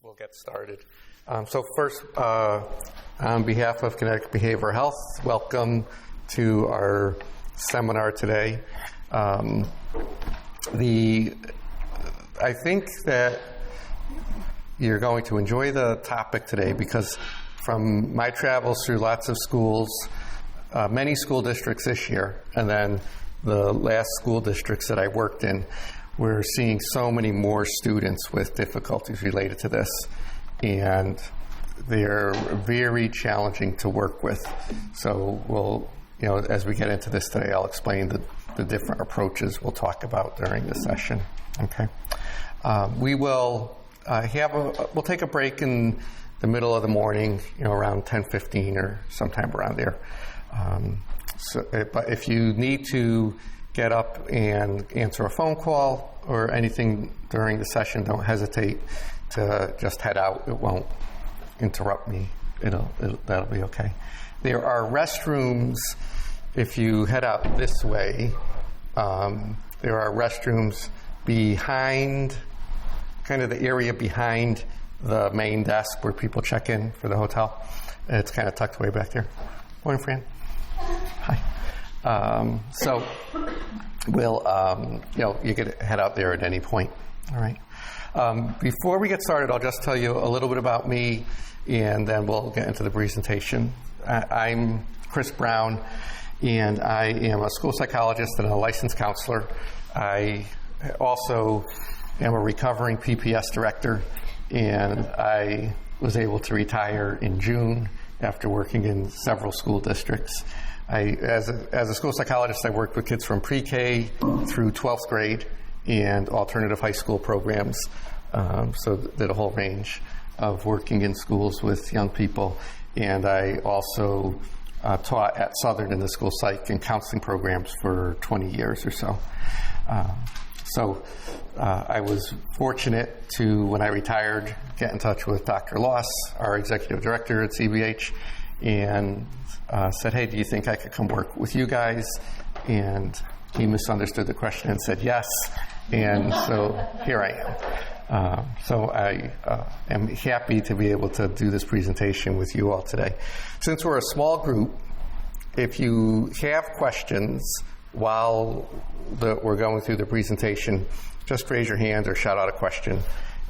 We'll get started. So first, on behalf of Connecticut Behavioral Health, welcome to our seminar today. I think that you're going to enjoy the topic today because from my travels through lots of schools, many school districts this year, and then the last school districts that I worked in, we're seeing so many more students with difficulties related to this, and they're very challenging to work with. So we'll, as we get into this today, I'll explain the different approaches we'll talk about during the session. Okay. We will we'll take a break in the middle of the morning, around 10:15 or sometime around there. But if you need to get up and answer a phone call or anything during the session, don't hesitate to just head out. It won't interrupt me. That'll be okay. There are restrooms if you head out this way. There are restrooms behind, kind of the area behind the main desk where people check in for the hotel. It's kind of tucked away back there. Morning, Fran. Hi. So we'll, you could head out there at any point. All right. Before we get started, I'll just tell you a little bit about me, and then we'll get into the presentation. I'm Chris Brown, and I am a school psychologist and a licensed counselor. I also am a recovering PPS director, and I was able to retire in June after working in several school districts. As a school psychologist, I worked with kids from pre-K through 12th grade and alternative high school programs, so did a whole range of working in schools with young people. And I also taught at Southern in the school psych and counseling programs for 20 years or so. I was fortunate to, when I retired, get in touch with Dr. Loss, our executive director at CBH, and said, hey, do you think I could come work with you guys? And he misunderstood the question and said yes, and so here I am. So I am happy to be able to do this presentation with you all today. Since we're a small group, if you have questions while we're going through the presentation, just raise your hand or shout out a question.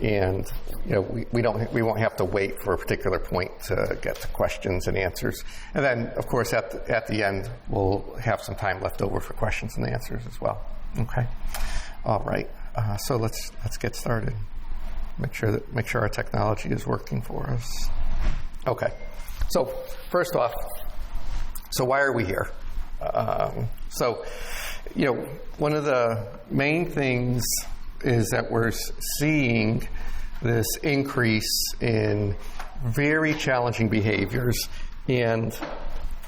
And we won't have to wait for a particular point to get to questions and answers. And then, of course, at the end, we'll have some time left over for questions and answers as well. Okay. All right. So let's get started. Make sure our technology is working for us. Okay. So first off, why are we here? One of the main things is that we're seeing this increase in very challenging behaviors. And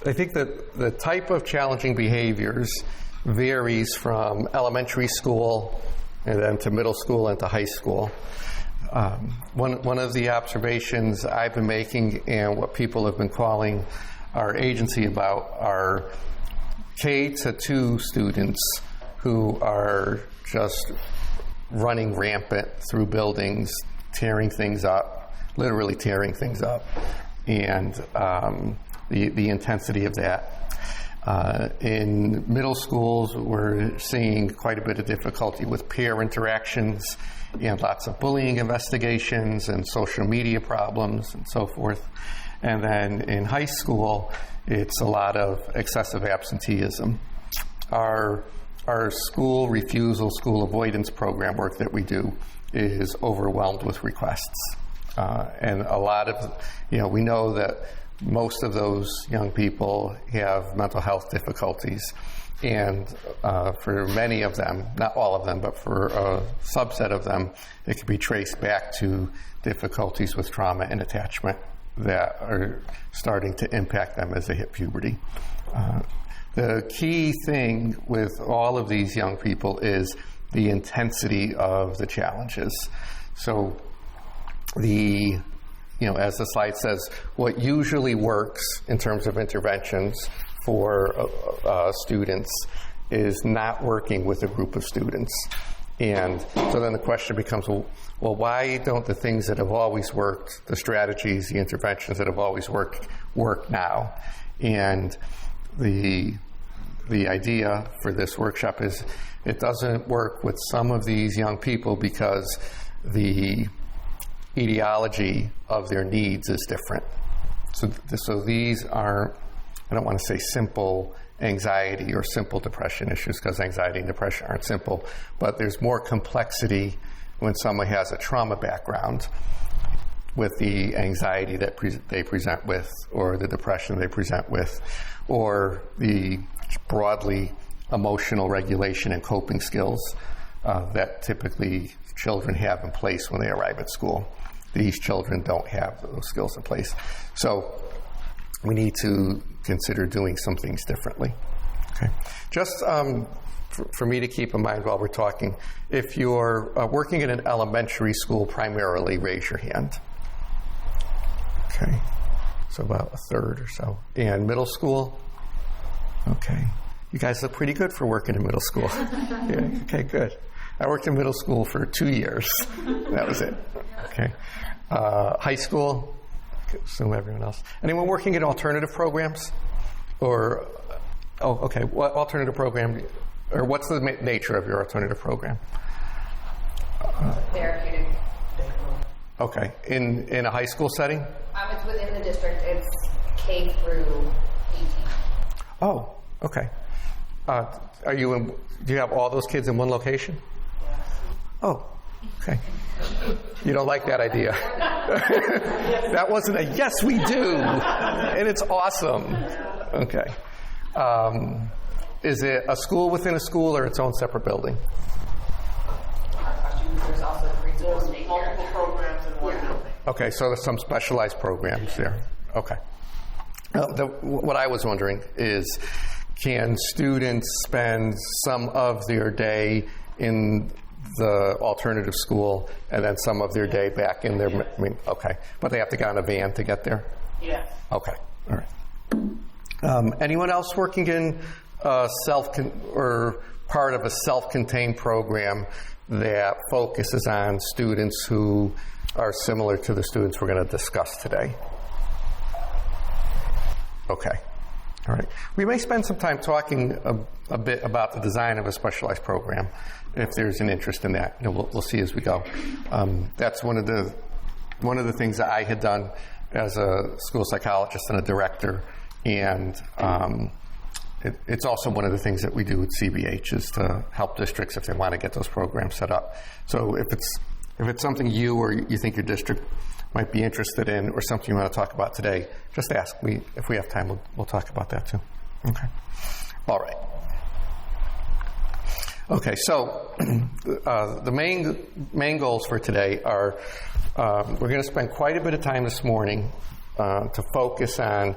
I think that the type of challenging behaviors varies from elementary school and then to middle school and to high school. One of the observations I've been making and what people have been calling our agency about are K-2 students who are just running rampant through buildings, tearing things up, literally tearing things up, and the intensity of that. In middle schools, we're seeing quite a bit of difficulty with peer interactions and lots of bullying investigations and social media problems and so forth. And then in high school, it's a lot of excessive absenteeism. Our school refusal, school avoidance program work that we do is overwhelmed with requests. And a lot of, we know that most of those young people have mental health difficulties. And for many of them, not all of them, but for a subset of them, it can be traced back to difficulties with trauma and attachment that are starting to impact them as they hit puberty. The key thing with all of these young people is the intensity of the challenges. So as the slide says, what usually works in terms of interventions for students is not working with a group of students. And so then the question becomes, well, why don't the things that have always worked, the strategies, the interventions that have always worked, work now? And the idea for this workshop is it doesn't work with some of these young people because the etiology of their needs is different. So these aren't, I don't want to say simple anxiety or simple depression issues, because anxiety and depression aren't simple, but there's more complexity when someone has a trauma background with the anxiety that they present with, or the depression they present with, or the broadly emotional regulation and coping skills that typically children have in place when they arrive at school. These children don't have those skills in place. So we need to consider doing some things differently. Okay. Just for me to keep in mind while we're talking, if you're working in an elementary school primarily, raise your hand. Okay. So about a third or so. And middle school? Okay. You guys look pretty good for working in middle school. Yeah. Okay, good. I worked in middle school for 2 years. That was it. Okay. High school? Assume everyone else. Anyone working in alternative programs? Or, okay. What alternative program, or what's the nature of your alternative program? Therapeutic. Okay. In a high school setting? It's within the district. It's K through 18. Oh, okay. Do you have all those kids in one location? Yes. Oh, okay. You don't like that idea. That wasn't a yes, we do. And it's awesome. Okay. Is it a school within a school or its own separate building? There's also preschool multiple programs in one building. Okay, so there's some specialized programs there. Okay. What I was wondering is, can students spend some of their day in the alternative school and then some of their day back in their, okay. But they have to get on a van to get there? Yes. Okay, all right. Anyone else working in or part of a self-contained program that focuses on students who are similar to the students we're going to discuss today? Okay. All right. We may spend some time talking a bit about the design of a specialized program, if there's an interest in that. We'll see as we go. That's one of the things that I had done as a school psychologist and a director, and it's also one of the things that we do with CBH is to help districts if they want to get those programs set up. So if it's something you or you think your district might be interested in, or something you want to talk about today, just ask. If we have time, we'll talk about that too. Okay. All right. Okay, so the main goals for today are we're going to spend quite a bit of time this morning to focus on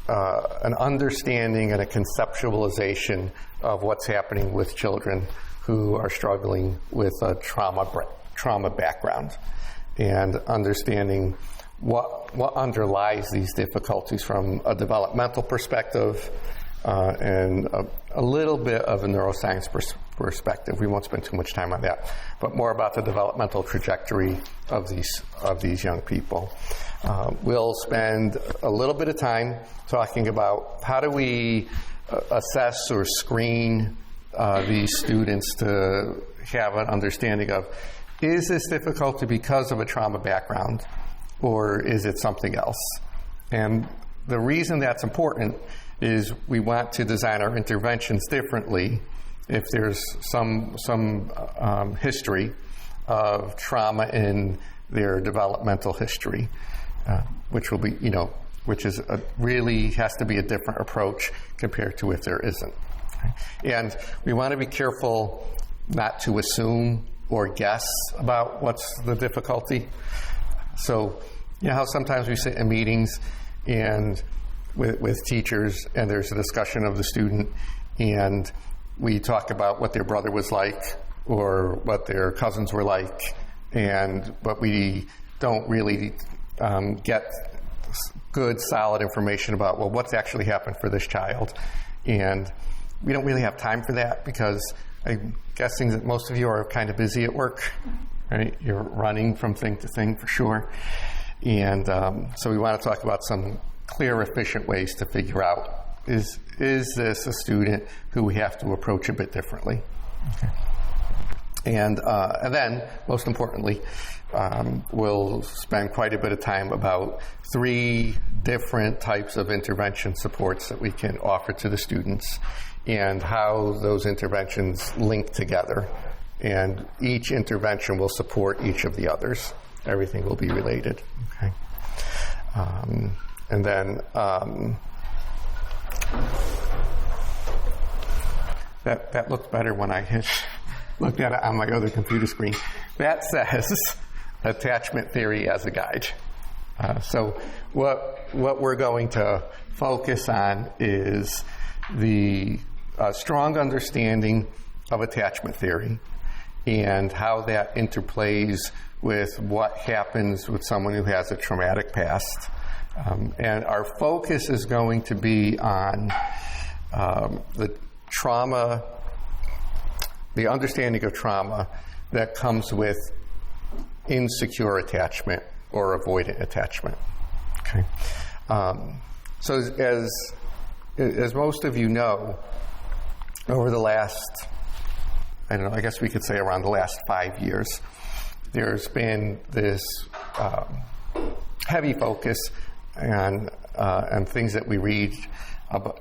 an understanding and a conceptualization of what's happening with children who are struggling with a trauma background, and understanding what underlies these difficulties from a developmental perspective and a little bit of a neuroscience perspective. We won't spend too much time on that, but more about the developmental trajectory of these young people. We'll spend a little bit of time talking about how do we assess or screen these students to have an understanding of, is this difficulty because of a trauma background, or is it something else? And the reason that's important is we want to design our interventions differently if there's some history of trauma in their developmental history, which will be, which is really has to be a different approach compared to if there isn't. And we want to be careful not to assume or guess about what's the difficulty. So, how sometimes we sit in meetings and with teachers, and there's a discussion of the student, and we talk about what their brother was like or what their cousins were like, but we don't really get good, solid information about, well, what's actually happened for this child. And we don't really have time for that because I'm guessing that most of you are kind of busy at work, right? You're running from thing to thing for sure. And so we want to talk about some clear, efficient ways to figure out, is this a student who we have to approach a bit differently? Okay. And then, most importantly, we'll spend quite a bit of time about 3 different types of intervention supports that we can offer to the students and how those interventions link together. And each intervention will support each of the others. Everything will be related. Okay. And then that looked better when I looked at it on my other computer screen. That says attachment theory as a guide. So what we're going to focus on is the strong understanding of attachment theory and how that interplays with what happens with someone who has a traumatic past. And our focus is going to be on the trauma, the understanding of trauma that comes with insecure attachment or avoidant attachment. Okay. So as most of you know, over the last, I don't know, I guess we could say around the last 5 years, there's been this heavy focus on things that we read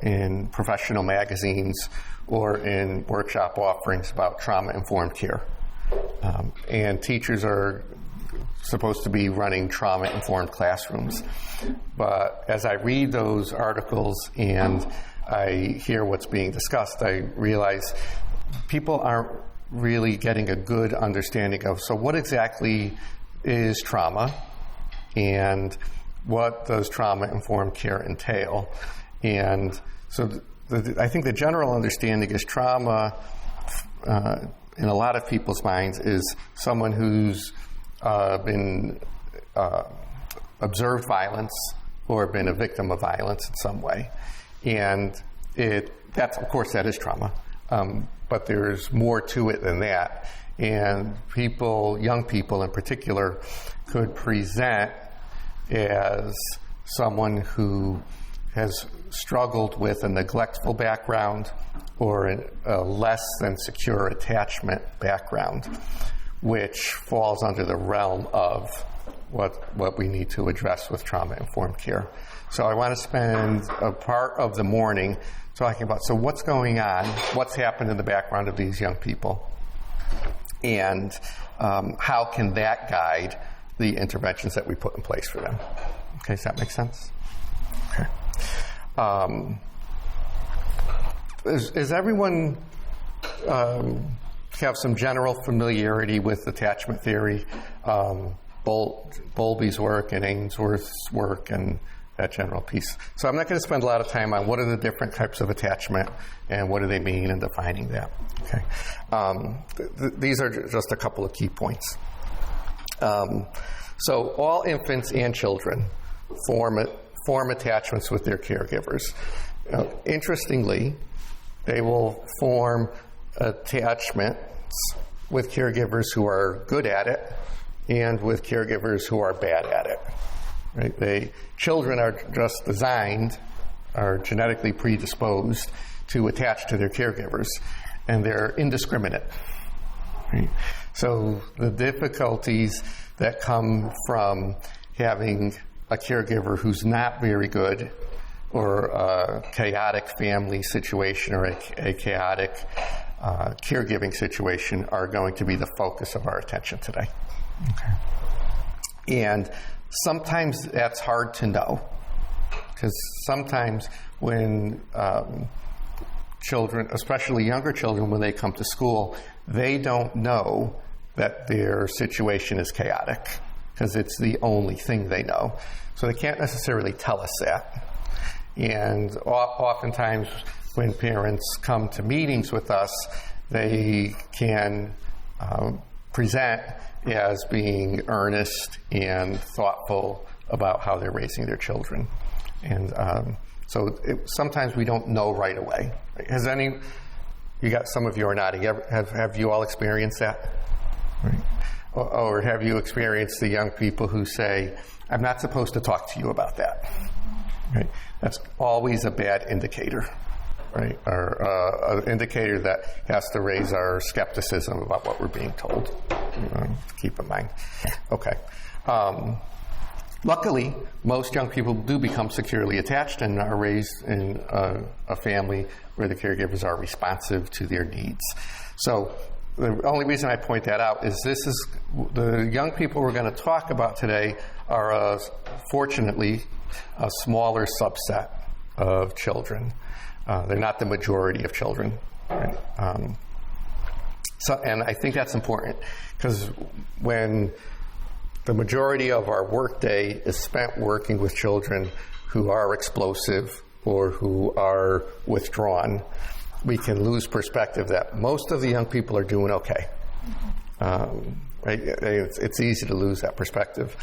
in professional magazines or in workshop offerings about trauma-informed care. And teachers are supposed to be running trauma-informed classrooms. But as I read those articles and I hear what's being discussed, I realize people aren't really getting a good understanding of, so what exactly is trauma and what does trauma-informed care entail? And so I think the general understanding is trauma, in a lot of people's minds, is someone who's been observed violence or been a victim of violence in some way. And that's, of course, that is trauma. But there's more to it than that. And people, young people in particular, could present as someone who has struggled with a neglectful background or a less than secure attachment background, which falls under the realm of what we need to address with trauma-informed care. So I want to spend a part of the morning talking about, so what's going on, what's happened in the background of these young people, and how can that guide the interventions that we put in place for them. Okay, does that make sense? Okay. Is everyone have some general familiarity with attachment theory, Bowlby's work and Ainsworth's work and that general piece? So I'm not going to spend a lot of time on what are the different types of attachment and what do they mean in defining that. Okay. These are just a couple of key points. So all infants and children form attachments with their caregivers. Interestingly, they will form attachments with caregivers who are good at it and with caregivers who are bad at it. Right? Children are just designed, are genetically predisposed to attach to their caregivers, and they're indiscriminate. Right? So the difficulties that come from having a caregiver who's not very good, or a chaotic family situation, or a chaotic caregiving situation, are going to be the focus of our attention today. Okay. And sometimes that's hard to know, because sometimes when children, especially younger children, when they come to school, they don't know that their situation is chaotic, because it's the only thing they know. So they can't necessarily tell us that. And oftentimes when parents come to meetings with us, they can present as being earnest and thoughtful about how they're raising their children. And So sometimes we don't know right away. You got some of you are nodding. Have you all experienced that? Right. Or have you experienced the young people who say, I'm not supposed to talk to you about that? Right. That's always a bad indicator, right? Or an indicator that has to raise our skepticism about what we're being told. Keep in mind. Okay. Luckily, most young people do become securely attached and are raised in a family where the caregivers are responsive to their needs. So the only reason I point that out is the young people we're going to talk about today are, fortunately, a smaller subset of children. They're not the majority of children. Right? And I think that's important because when the majority of our workday is spent working with children who are explosive or who are withdrawn, we can lose perspective that most of the young people are doing okay. Right? It's easy to lose that perspective.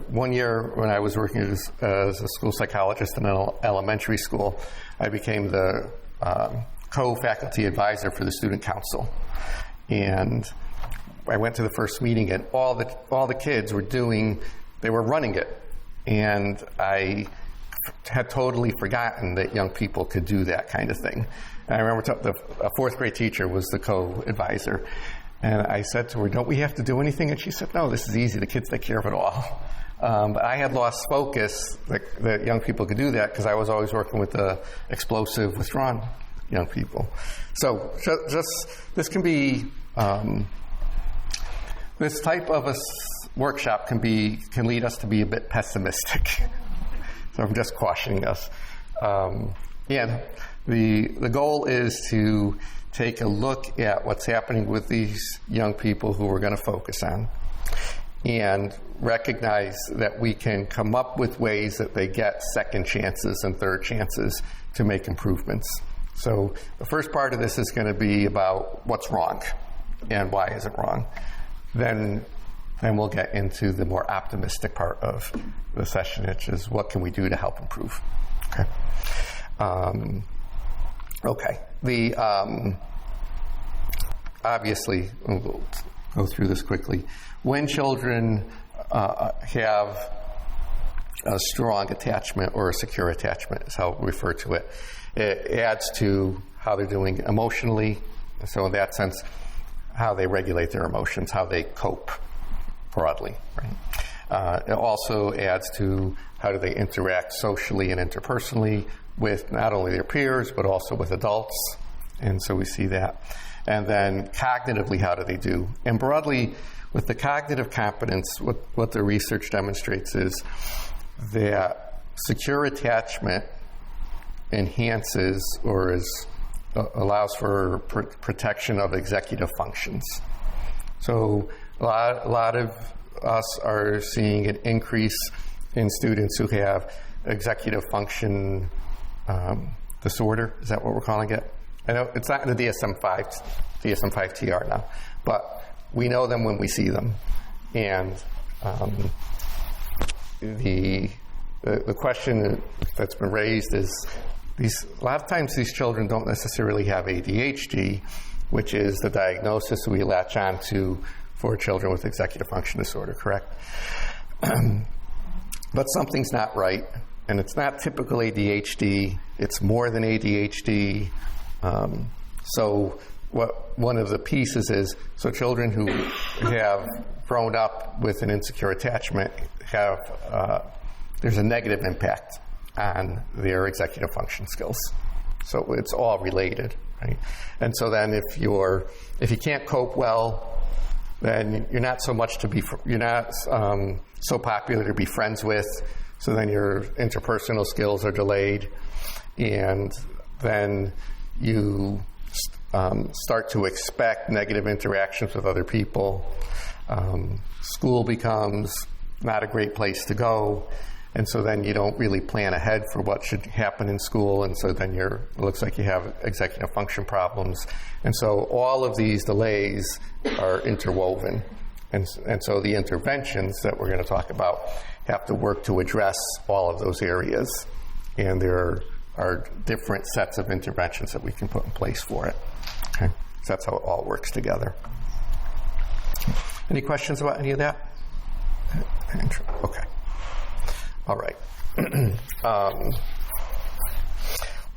One year when I was working as a school psychologist in an elementary school, I became the co-faculty advisor for the student council. And I went to the first meeting and all the kids they were running it. And I had totally forgotten that young people could do that kind of thing. And I remember a fourth grade teacher was the co-advisor. And I said to her, don't we have to do anything? And she said, no, this is easy. The kids take care of it all. But I had lost focus that young people could do that because I was always working with the explosive, withdrawn young people. So this can be, this type of a workshop can lead us to be a bit pessimistic. So I'm just cautioning us. And the goal is to take a look at what's happening with these young people who we're going to focus on and recognize that we can come up with ways that they get second chances and third chances to make improvements. So the first part of this is going to be about what's wrong and why is it wrong. Then we'll get into the more optimistic part of the session, which is what can we do to help improve. Okay. Obviously, we'll go through this quickly. When children have a strong attachment or a secure attachment is how we refer to it, it adds to how they're doing emotionally. So in that sense, how they regulate their emotions, how they cope broadly. Right? It also adds to how do they interact socially and interpersonally with not only their peers, but also with adults. And so we see that. And then cognitively, how do they do? And broadly, with the cognitive competence, what the research demonstrates is that secure attachment enhances or allows for protection of executive functions. So a lot of us are seeing an increase in students who have executive function disorder. Is that what we're calling it? I know it's not in the DSM-5 TR now, but we know them when we see them. And the question that's been raised is a lot of times these children don't necessarily have ADHD, which is the diagnosis we latch on to for children with executive function disorder, correct? But something's not right, and it's not typical ADHD. It's more than ADHD. So one of the pieces is, so children who have grown up with an insecure attachment there's a negative impact on their executive function skills. So it's all related, right? And so then if you can't cope well, then you're not so popular to be friends with. So then your interpersonal skills are delayed, and then you start to expect negative interactions with other people. School becomes not a great place to go, and so then you don't really plan ahead for what should happen in school, and so then it looks like you have executive function problems. And so all of these delays are interwoven. And so the interventions that we're going to talk about have to work to address all of those areas. And there are different sets of interventions that we can put in place for it. Okay, so that's how it all works together. Any questions about any of that? Okay. All right.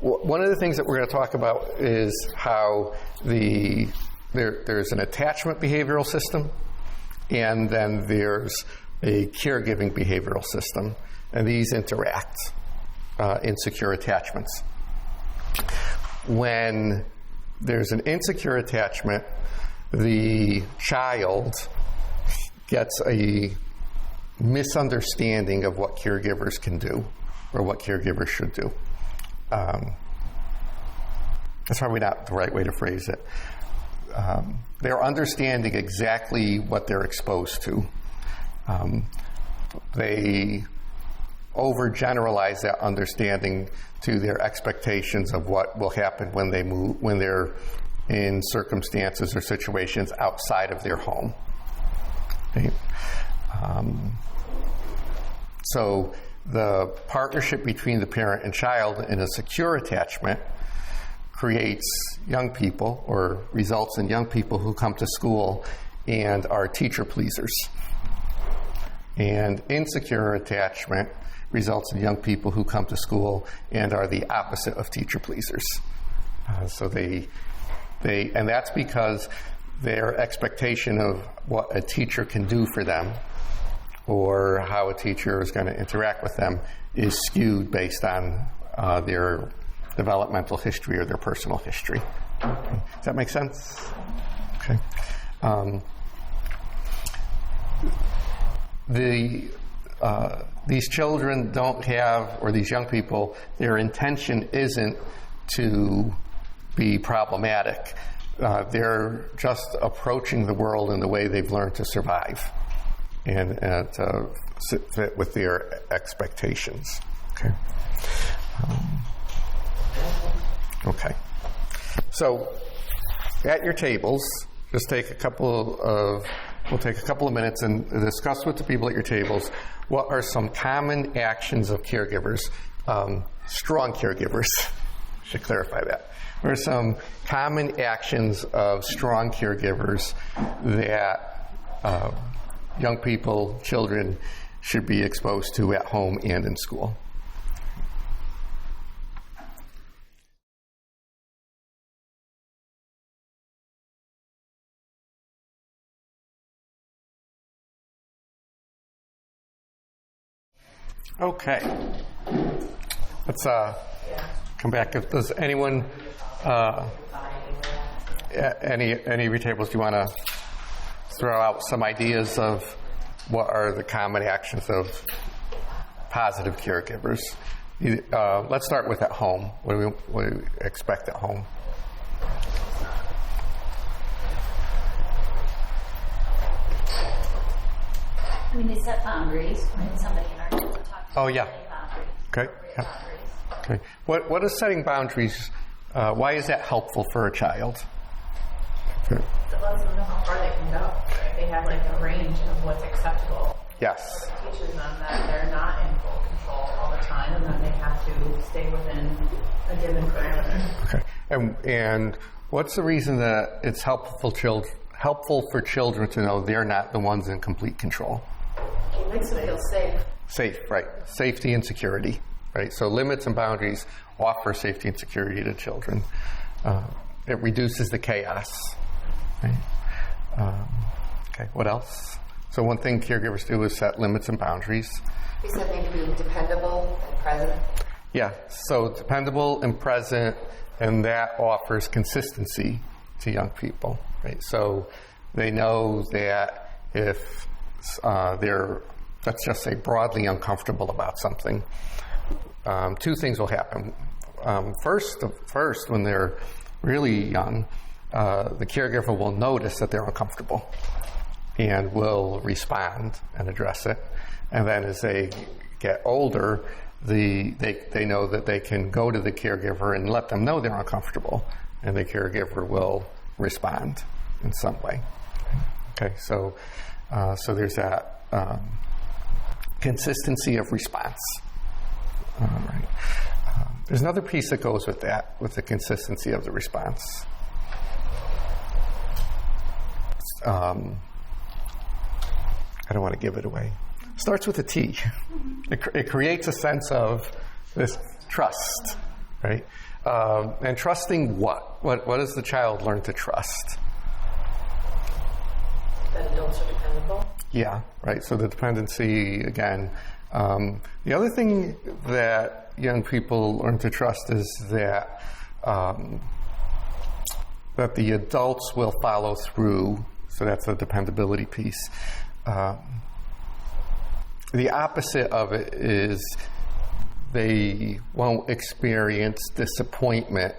One of the things that we're going to talk about is how there's an attachment behavioral system, and then there's a caregiving behavioral system, and these interact in secure attachments. When there's an insecure attachment, the child gets a misunderstanding of what caregivers can do or what caregivers should do. That's probably not the right way to phrase it. They're understanding exactly what they're exposed to. They overgeneralize that understanding to their expectations of what will happen when they move, when they're in circumstances or situations outside of their home. Okay? So the partnership between the parent and child in a secure attachment creates young people, or results in young people who come to school and are teacher pleasers. And insecure attachment results in young people who come to school and are the opposite of teacher pleasers. So and that's because their expectation of what a teacher can do for them or how a teacher is going to interact with them is skewed based on their developmental history or their personal history. Okay. Does that make sense? Okay. These children don't have, or these young people, their intention isn't to be problematic. They're just approaching the world in the way they've learned to survive and to fit with their expectations. Okay. Okay. So, at your tables, just take we'll take a couple of minutes and discuss with the people at your tables what are some common actions of caregivers, strong caregivers, I should clarify that. What are some common actions of strong caregivers that young people, children, should be exposed to at home and in school? Okay. Let's come back. Does anyone, any retables, do you want to throw out some ideas of what are the common actions of positive caregivers? Let's start with at home. What do we expect at home? I mean, they set boundaries when somebody in our group talks about setting boundaries. Okay. Yeah. Okay. What is setting boundaries? Why is that helpful for a child? It lets them know how far they can go. Right? They have like a range of what's acceptable. Yes. So it teaches them that they're not in full control all the time, and that they have to stay within a given parameter. Okay. And what's the reason that it's helpful for children to know they're not the ones in complete control? It makes them feel safe. Safe, right. Safety and security, right? So limits and boundaries offer safety and security to children. It reduces the chaos, right? Okay, what else? So one thing caregivers do is set limits and boundaries. You said maybe being dependable and present. Yeah, so dependable and present, and that offers consistency to young people, right? So they know that if they're, let's just say, broadly uncomfortable about something, two things will happen. First, when they're really young, the caregiver will notice that they're uncomfortable and will respond and address it. And then as they get older, they know that they can go to the caregiver and let them know they're uncomfortable, and the caregiver will respond in some way. Okay, so there's that consistency of response. All right. There's another piece that goes with that, with the consistency of the response. I don't want to give it away. Starts with a T. It creates a sense of this trust, right? And trusting what? What does the child learn to trust? That adults are dependable. Yeah, right. So the dependency, again. The other thing that young people learn to trust is that that the adults will follow through. So that's the dependability piece. The opposite of it is they won't experience disappointment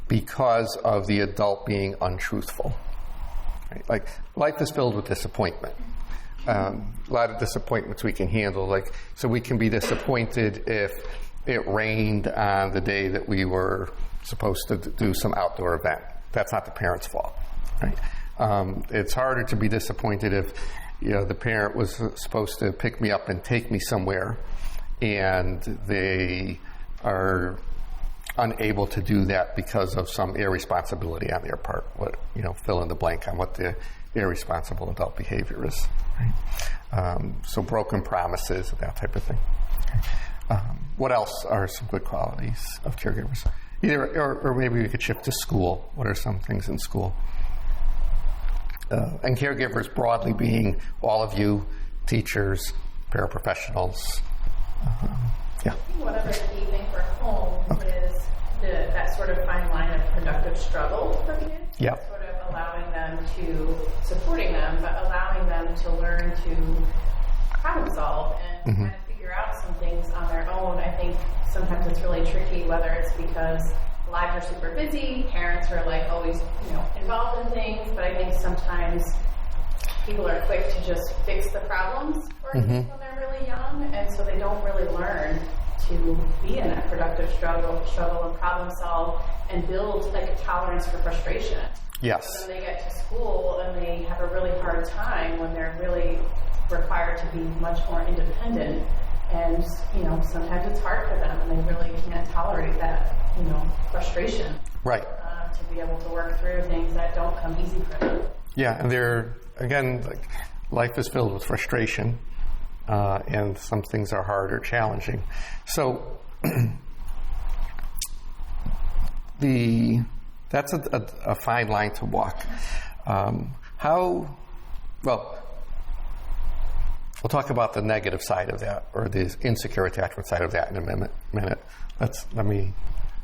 because of the adult being untruthful. Right? Like, life is filled with disappointment. A lot of disappointments we can handle. Like, so we can be disappointed if it rained on the day that we were supposed to do some outdoor event. That's not the parent's fault, right? It's harder to be disappointed if, the parent was supposed to pick me up and take me somewhere, and they are unable to do that because of some irresponsibility on their part. Fill in the blank on what the irresponsible adult behavior is. Right? So broken promises, that type of thing. Okay. What else are some good qualities of caregivers? Or maybe we could shift to school. What are some things in school? And caregivers broadly being all of you, teachers, paraprofessionals. Yeah. One other key thing for home is that sort of fine line of productive struggle for kids. Yeah. Sort of allowing them supporting them, but allowing them to learn to problem solve and kind of figure out some things on their own. I think sometimes it's really tricky, whether it's because lives are super busy, parents are like always, involved in things, but I think sometimes people are quick to just fix the problems for kids when they're really young, and so they don't really learn to be in that productive struggle and problem solve and build like a tolerance for frustration. Yes. So then they get to school and they have a really hard time when they're really required to be much more independent. And, sometimes it's hard for them and they really can't tolerate that, frustration. Right. To be able to work through things that don't come easy for them. Yeah, and again, life is filled with frustration, and some things are hard or challenging. So that's a fine line to walk. We'll talk about the negative side of that, or the insecure attachment side of that in a minute. Let me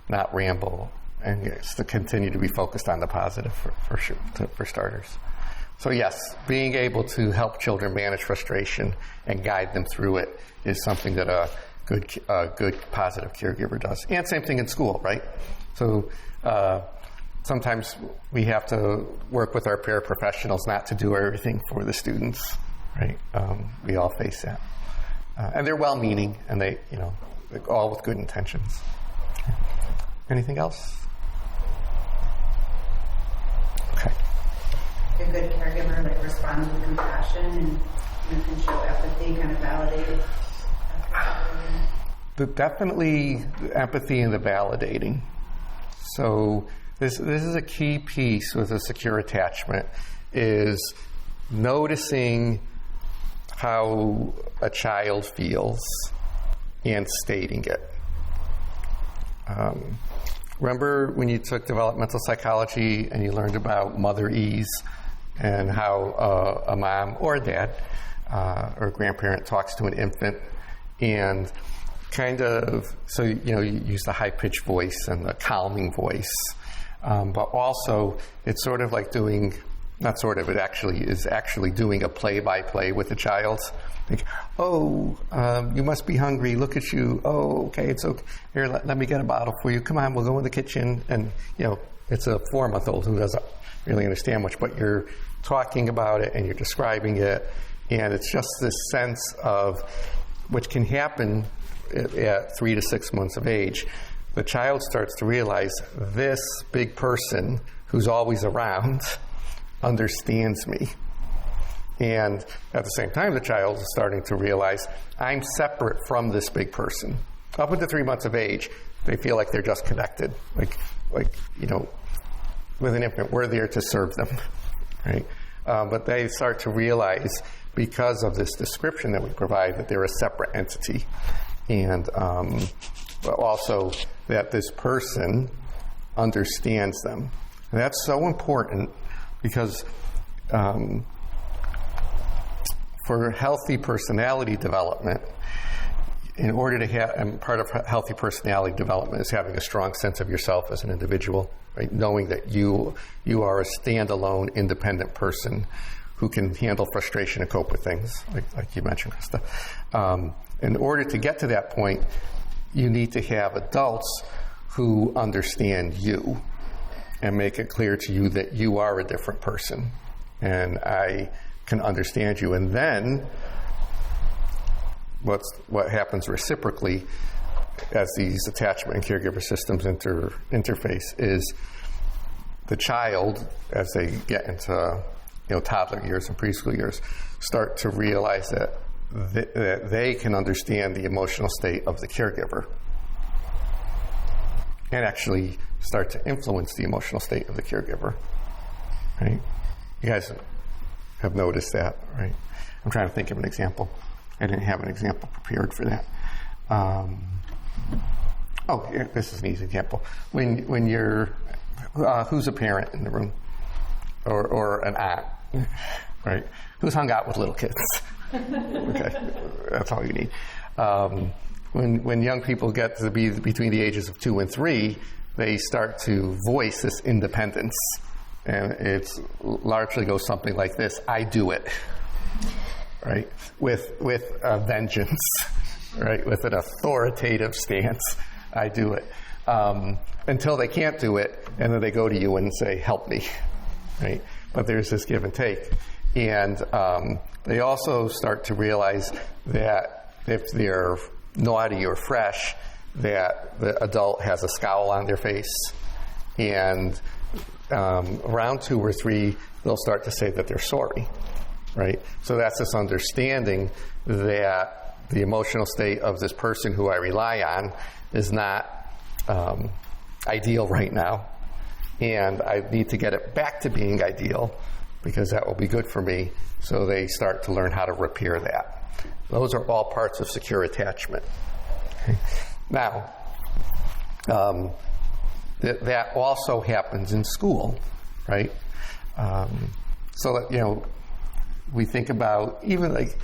not ramble and just to continue to be focused on the positive for starters. So yes, being able to help children manage frustration and guide them through it is something that a good positive caregiver does. And same thing in school, right? So sometimes we have to work with our paraprofessionals not to do everything for the students, right? We all face that. And they're well-meaning, and they, all with good intentions. Anything else? Okay. A good caregiver responds with compassion and can show empathy, kind of validate it. Definitely empathy and the validating. So this is a key piece with a secure attachment, is noticing how a child feels and stating it. Remember when you took developmental psychology and you learned about mother ease and how a mom or a dad or a grandparent talks to an infant, and kind of, so you use the high-pitched voice and the calming voice, but also it's sort of like doing, not sort of, it actually is doing a play-by-play with the child. Like, you must be hungry. Look at you. Oh, okay, it's okay. Here, let me get a bottle for you. Come on, we'll go in the kitchen. And, it's a 4-month-old who doesn't really understand much, but you're talking about it and you're describing it. And it's just this sense of, which can happen at 3 to 6 months of age. The child starts to realize this big person who's always around understands me. And at the same time, the child is starting to realize I'm separate from this big person. Up until 3 months of age, they feel like they're just connected. Like with an infant, we're there to serve them, right? But they start to realize, because of this description that we provide, that they're a separate entity. And but also that this person understands them. And that's so important because for healthy personality development, in order to have, and part of healthy personality development is having a strong sense of yourself as an individual, right? Knowing that you are a standalone, independent person who can handle frustration and cope with things, like you mentioned, Krista. In order to get to that point, you need to have adults who understand you and make it clear to you that you are a different person, and I can understand you. And then what happens reciprocally as these attachment and caregiver systems interface is the child, as they get into toddler years and preschool years, start to realize that they can understand the emotional state of the caregiver and actually start to influence the emotional state of the caregiver, right? You guys have noticed that, right? I'm trying to think of an example. I didn't have an example prepared for that. This is an easy example. When you're, who's a parent in the room? Or an aunt, right? Who's hung out with little kids? Okay, that's all you need. When young people get to be between the ages of 2 and 3, they start to voice this independence. And it largely goes something like this: I do it. Right, with a vengeance, right, with an authoritative stance. I do it until they can't do it, and then they go to you and say, "Help me," right? But there's this give and take, and they also start to realize that if they're naughty or fresh, that the adult has a scowl on their face, and around 2 or 3, they'll start to say that they're sorry. Right? So that's this understanding that the emotional state of this person who I rely on is not ideal right now, and I need to get it back to being ideal because that will be good for me. So they start to learn how to repair that. Those are all parts of secure attachment. Okay. Now, that also happens in school, right? So that, we think about even like,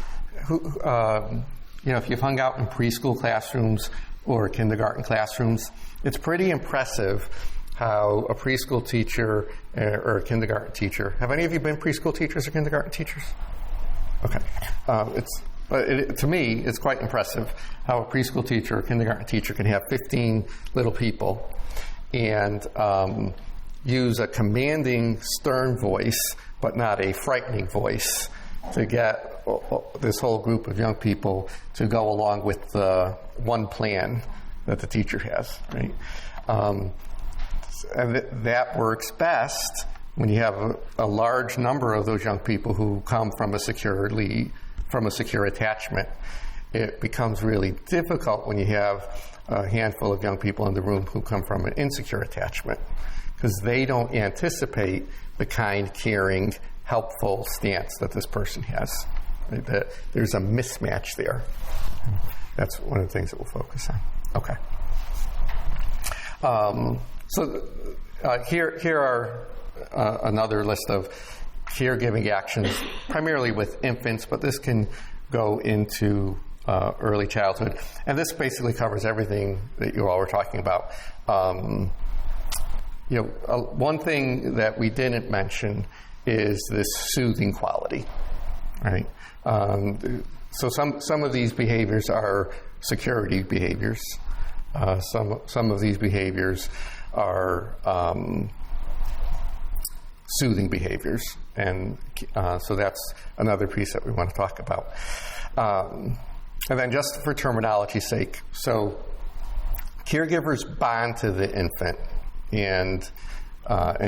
if you've hung out in preschool classrooms or kindergarten classrooms, it's pretty impressive how a preschool teacher or a kindergarten teacher, have any of you been preschool teachers or kindergarten teachers? Okay. To me, it's quite impressive how a preschool teacher or kindergarten teacher can have 15 little people and use a commanding, stern voice, but not a frightening voice, to get this whole group of young people to go along with the one plan that the teacher has, right? And that works best when you have a large number of those young people who come from a secure attachment. It becomes really difficult when you have a handful of young people in the room who come from an insecure attachment, because they don't anticipate the kind, caring, helpful stance that this person has. Right? There's a mismatch there. That's one of the things that we'll focus on. Okay. Here are another list of caregiving actions, primarily with infants, but this can go into early childhood. And this basically covers everything that you all were talking about. One thing that we didn't mention is this soothing quality, right? So some of these behaviors are security behaviors. Some of these behaviors are soothing behaviors, and so that's another piece that we want to talk about. And then just for terminology's sake, so caregivers bond to the infant and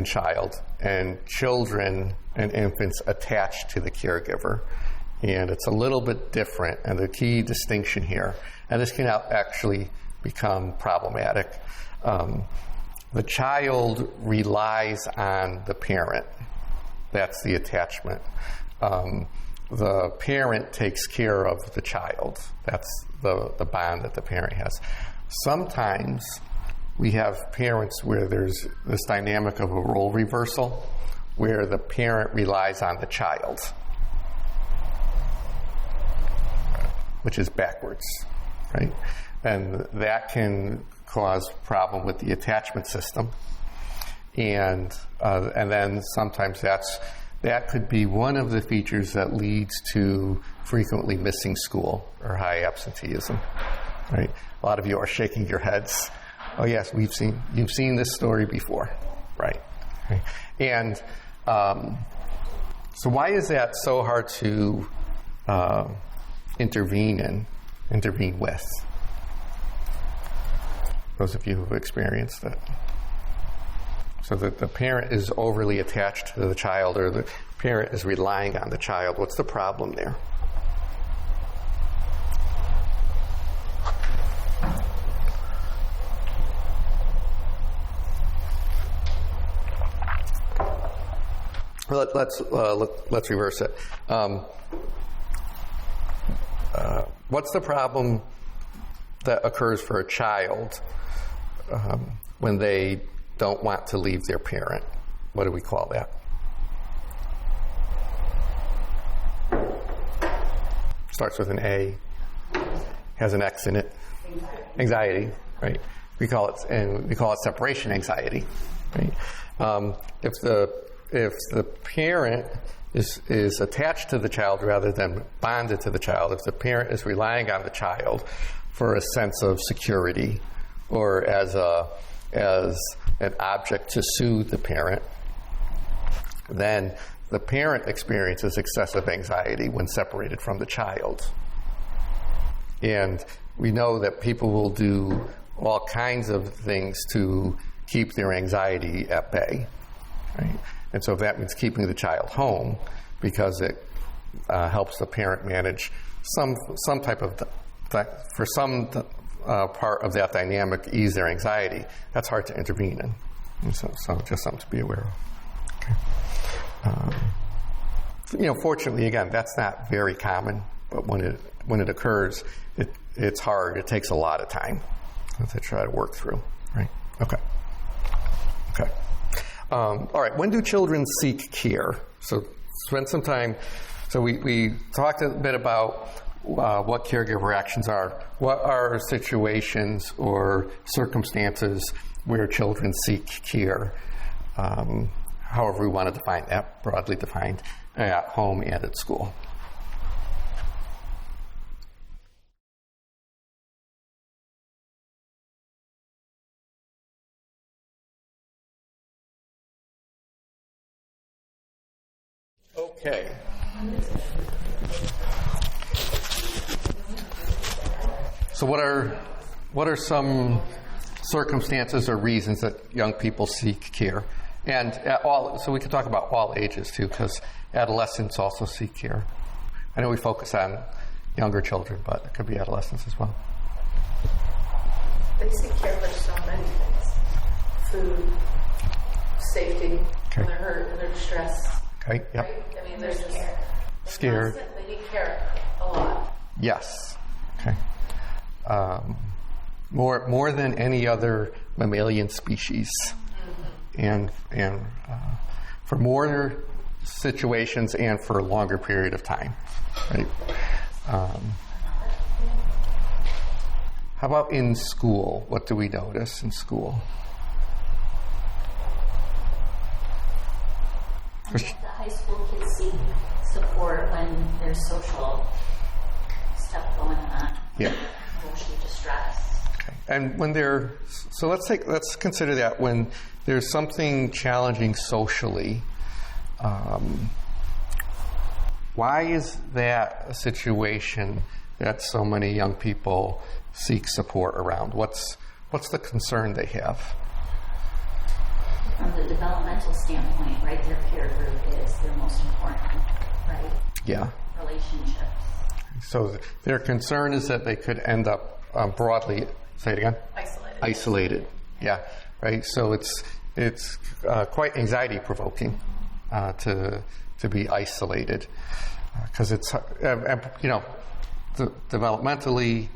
child, and children and infants attach to the caregiver. And it's a little bit different, and the key distinction here, and this can actually become problematic. The child relies on the parent. That's the attachment. The parent takes care of the child. That's the bond that the parent has. Sometimes we have parents where there's this dynamic of a role reversal, where the parent relies on the child, which is backwards, right? And that can cause problem with the attachment system. And then sometimes that could be one of the features that leads to frequently missing school or high absenteeism, right? A lot of you are shaking your heads. Oh yes, you've seen this story before, right? Okay. And so why is that so hard to intervene with? Those of you who've experienced it. So that the parent is overly attached to the child, or the parent is relying on the child. What's the problem there? Let's reverse it. What's the problem that occurs for a child when they don't want to leave their parent? What do we call that? Starts with an A, has an X in it. Anxiety, right? We call it separation anxiety, right? If the parent is attached to the child rather than bonded to the child, if the parent is relying on the child for a sense of security or as an object to soothe the parent, then the parent experiences excessive anxiety when separated from the child. And we know that people will do all kinds of things to keep their anxiety at bay, right? And so that means keeping the child home because it helps the parent manage some type of, for some part of that dynamic, ease their anxiety. That's hard to intervene in. And so just something to be aware of. Okay. Fortunately, again, that's not very common, but when it occurs, it's hard. It takes a lot of time to try to work through, right? Okay. All right, when do children seek care? So spend some time. So we talked a bit about what caregiver actions are. What are situations or circumstances where children seek care? However we want to define that, broadly defined, at home and at school. Okay. So what are some circumstances or reasons that young people seek care? And so we could talk about all ages too, because adolescents also seek care. I know we focus on younger children, but it could be adolescents as well. They seek care for so many things. Food, safety, when they're hurt, when they're distressed. Okay, yep. Right? I mean, they're just scared. They need care a lot. Yes. Okay. More than any other mammalian species, and for more situations and for a longer period of time, right? How about in school? What do we notice in school? I think the high school kids seek support when there's social stuff going on. Yeah. Emotional distress. Okay. And when let's consider that when there's something challenging socially. Why is that a situation that so many young people seek support around? What's the concern they have? From the developmental standpoint, right, their peer group is their most important, right? Yeah. Relationships. So their concern is that they could end up broadly Say it again. Isolated. Yeah. Right. So it's quite anxiety provoking to be isolated because it's developmentally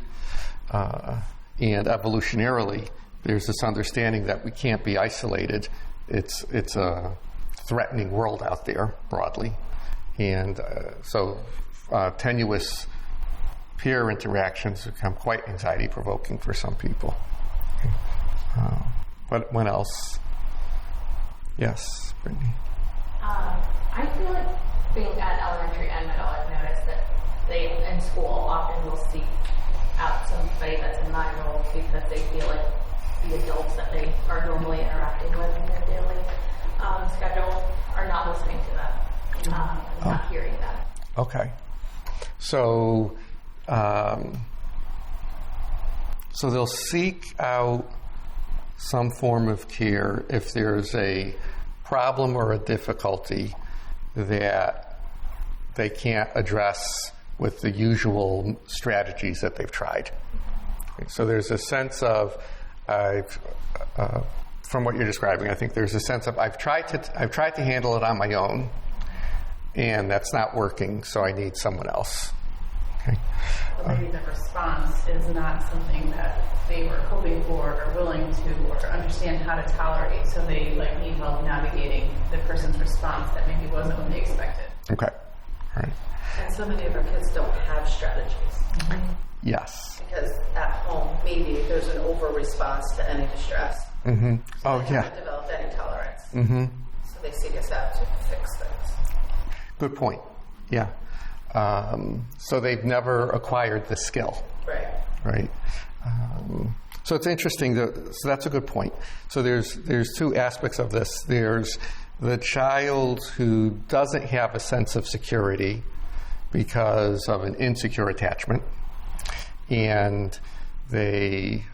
and evolutionarily, there's this understanding that we can't be isolated. It's a threatening world out there broadly, and so tenuous peer interactions become quite anxiety provoking for some people. But when else? Yes, Brittany. I feel like being at elementary and middle, I've noticed that they in school often will seek out somebody that's a 9-year-old because they feel like the adults that they are normally interacting with in their daily schedule are not listening to them, and not hearing them. Okay. So they'll seek out some form of care if there's a problem or a difficulty that they can't address with the usual strategies that they've tried. Okay, so there's a sense of, from what you're describing, I think there's a sense of I've tried to handle it on my own, and that's not working, so I need someone else. Okay. Or maybe the response is not something that they were hoping for or willing to or understand how to tolerate, so they need help navigating the person's response that maybe wasn't what they expected. Okay. All right. And so many of our kids don't have strategies. Yes. Because at home, maybe there's an over-response to any distress. Mm-hmm. Oh, They yeah. haven't developed any tolerance. Mm-hmm. So they seek us out to fix things. Good point. Yeah. So they've never acquired the skill. Right. Right. So it's interesting. So that's a good point. So there's two aspects of this. There's the child who doesn't have a sense of security because of an insecure attachment, and they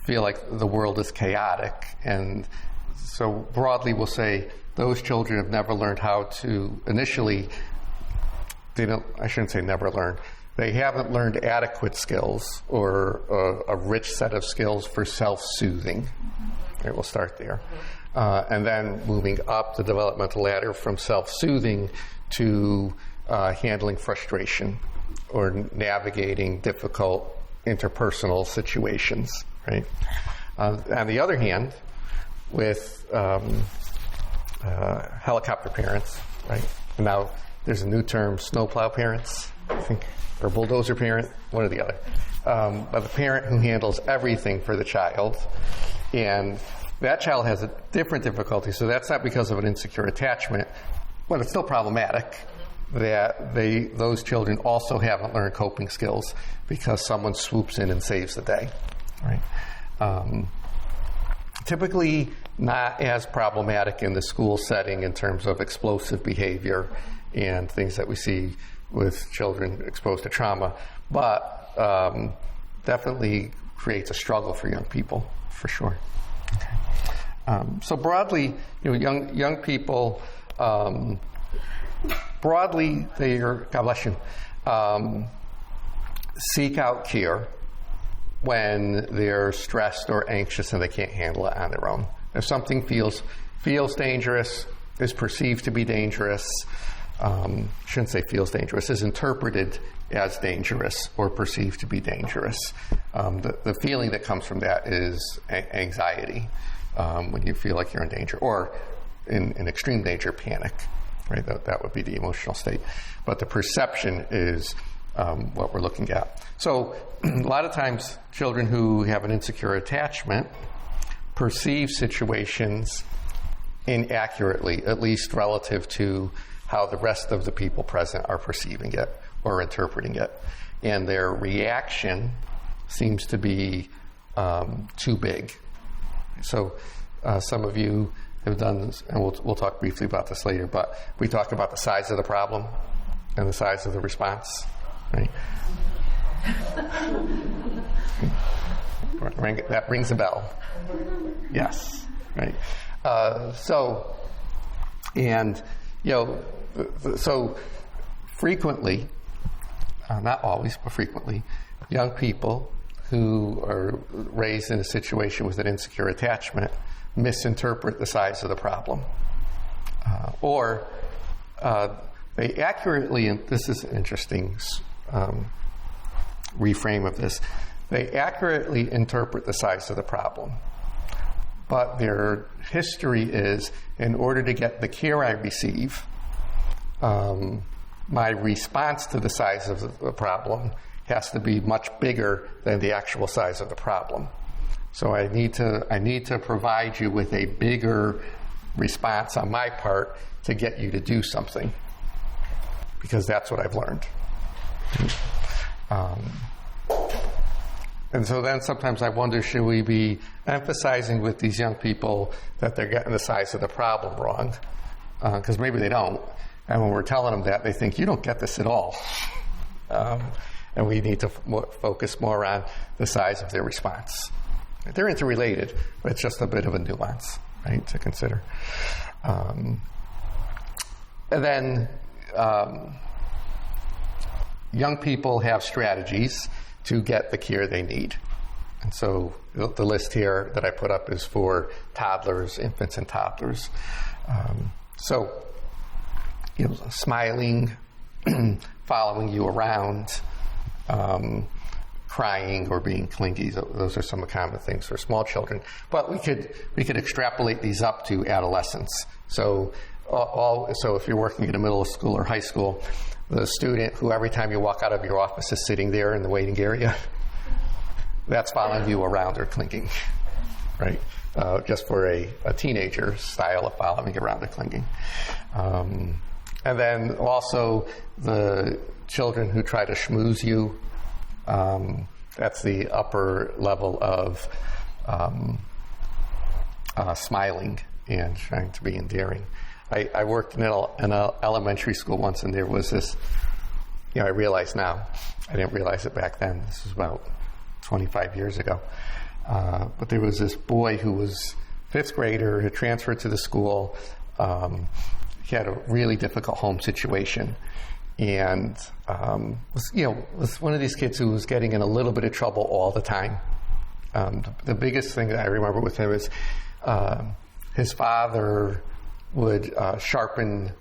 feel like the world is chaotic. And so broadly, we'll say those children have never learned how to initially. I shouldn't say never learned. They haven't learned adequate skills or a rich set of skills for self-soothing. Okay, we'll start there. And then moving up the developmental ladder from self-soothing to handling frustration or navigating difficult interpersonal situations, right? On the other hand, with helicopter parents, right? And now there's a new term, snowplow parents, I think, or bulldozer parent, one or the other. But the parent who handles everything for the child, and that child has a different difficulty, so that's not because of an insecure attachment, but it's still problematic that those children also haven't learned coping skills because someone swoops in and saves the day, right? Typically not as problematic in the school setting in terms of explosive behavior and things that we see with children exposed to trauma, but definitely creates a struggle for young people, for sure. Okay. So broadly, young people, broadly, God bless you, seek out care when they're stressed or anxious and they can't handle it on their own. If something feels dangerous, is perceived to be dangerous, shouldn't say feels dangerous, is interpreted as dangerous or perceived to be dangerous. The feeling that comes from that is anxiety, when you feel like you're in danger, or in extreme danger, panic, right? That would be the emotional state. But the perception is what we're looking at. So a lot of times children who have an insecure attachment perceive situations inaccurately, at least relative to how the rest of the people present are perceiving it or interpreting it. And their reaction seems to be too big. So some of you have done this, and we'll talk briefly about this later, but we talked about the size of the problem and the size of the response, right? That rings a bell. Yes, right. So frequently, not always, but frequently, young people who are raised in a situation with an insecure attachment misinterpret the size of the problem. Or they accurately, and this is an interesting reframe of this, they accurately interpret the size of the problem. But their history is, in order to get the care I receive, my response to the size of the problem has to be much bigger than the actual size of the problem. So I need to provide you with a bigger response on my part to get you to do something, because that's what I've learned. And so then sometimes I wonder, should we be emphasizing with these young people that they're getting the size of the problem wrong? Because maybe they don't. And when we're telling them that, they think, you don't get this at all. And we need to focus more on the size of their response. They're interrelated, but it's just a bit of a nuance, right, to consider. And then young people have strategies to get the care they need. And so the list here that I put up is for toddlers, infants, and toddlers. So, smiling, following you around, crying or being clingy. Those are some common things for small children. But we could extrapolate these up to adolescents. So if you're working at a middle school or high school, the student who every time you walk out of your office is sitting there in the waiting area, that's following you around or clinging, right? Just for a teenager style of following around or clinging. And then also the children who try to schmooze you, that's the upper level of smiling and trying to be endearing. I worked in an elementary school once, and there was this, I realize now, I didn't realize it back then, this was about 25 years ago, but there was this boy who was fifth grader, had transferred to the school. He had a really difficult home situation, and was one of these kids who was getting in a little bit of trouble all the time. The biggest thing that I remember with him is his father would sharpen,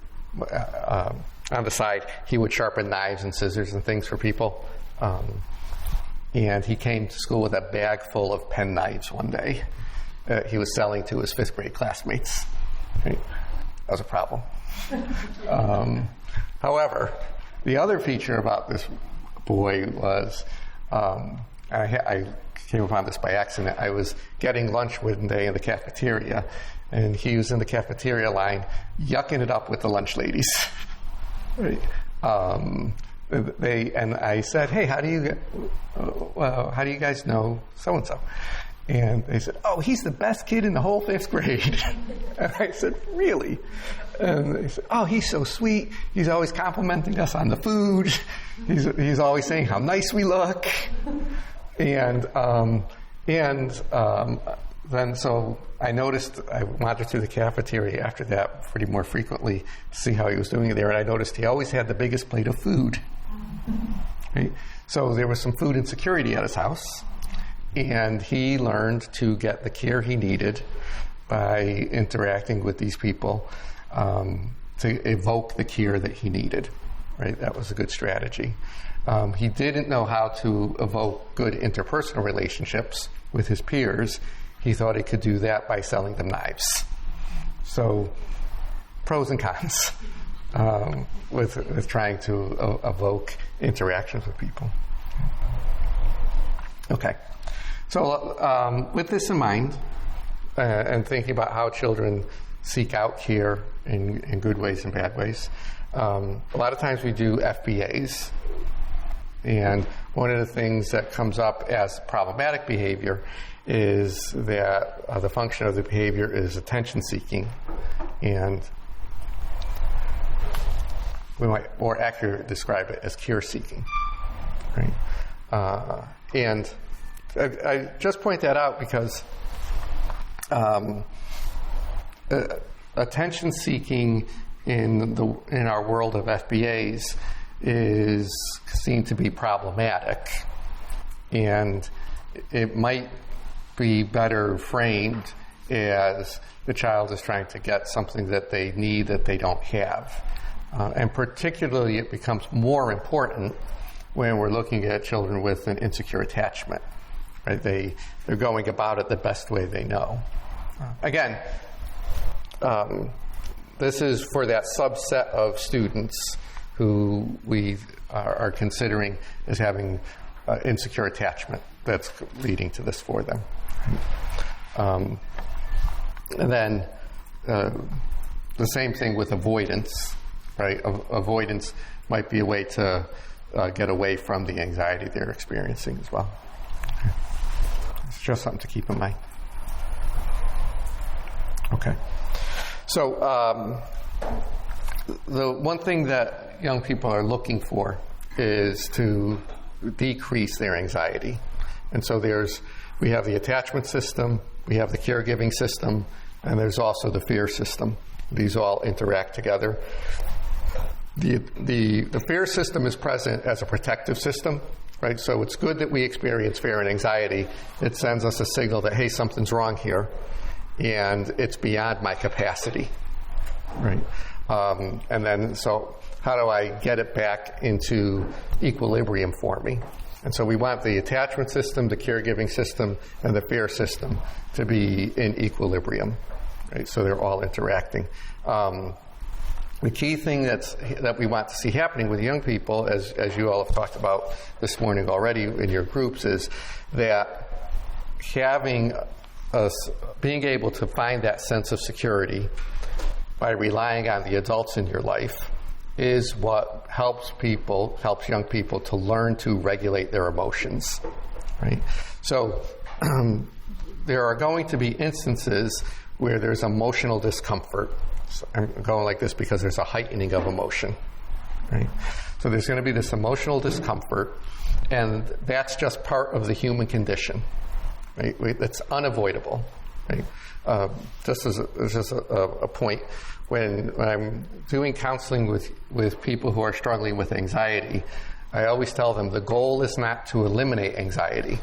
on the side, he would sharpen knives and scissors and things for people. And he came to school with a bag full of pen knives one day. He was selling to his fifth grade classmates. Right? That was a problem. However, the other feature about this boy was, I came upon this by accident. I was getting lunch one day in the cafeteria, and he was in the cafeteria line yucking it up with the lunch ladies. Right? And I said, "Hey, how do you guys know so and so?" And they said, "Oh, he's the best kid in the whole fifth grade." And I said, "Really?" And they said, "Oh, he's so sweet. He's always complimenting us on the food. He's always saying how nice we look." And then so I noticed, I wandered through the cafeteria after that pretty more frequently to see how he was doing there, and I noticed he always had the biggest plate of food. Right? So there was some food insecurity at his house, and he learned to get the care he needed by interacting with these people to evoke the care that he needed. Right? That was a good strategy. He didn't know how to evoke good interpersonal relationships with his peers. He thought he could do that by selling them knives. So, pros and cons with trying to evoke interactions with people. Okay. So, with this in mind, and thinking about how children seek out care in good ways and bad ways, a lot of times we do FBAs. And one of the things that comes up as problematic behavior is that the function of the behavior is attention seeking, and we might more accurately describe it as care seeking. Right? And I just point that out because attention seeking in our world of FBAs is seen to be problematic, and it might be better framed as the child is trying to get something that they need that they don't have. And particularly it becomes more important when we're looking at children with an insecure attachment. Right? They're going about it the best way they know. Again, this is for that subset of students who we are considering as having insecure attachment that's leading to this for them. And then the same thing with avoidance, right? Avoidance might be a way to get away from the anxiety they're experiencing as well. Okay. It's just something to keep in mind. Okay. So the one thing that young people are looking for is to decrease their anxiety. And so we have the attachment system, we have the caregiving system, and there's also the fear system. These all interact together. The fear system is present as a protective system, right? So it's good that we experience fear and anxiety. It sends us a signal that, hey, something's wrong here, and it's beyond my capacity, right? And then, so how do I get it back into equilibrium for me? And so we want the attachment system, the caregiving system, and the fear system to be in equilibrium, right? So they're all interacting. The key thing that we want to see happening with young people, as you all have talked about this morning already in your groups, is that being able to find that sense of security by relying on the adults in your life is what helps young people to learn to regulate their emotions, right? So there are going to be instances where there's emotional discomfort. So I'm going like this because there's a heightening of emotion, right? So there's going to be this emotional discomfort, and that's just part of the human condition, right? It's unavoidable, right? Just as a point, when I'm doing counseling with people who are struggling with anxiety, I always tell them the goal is not to eliminate anxiety,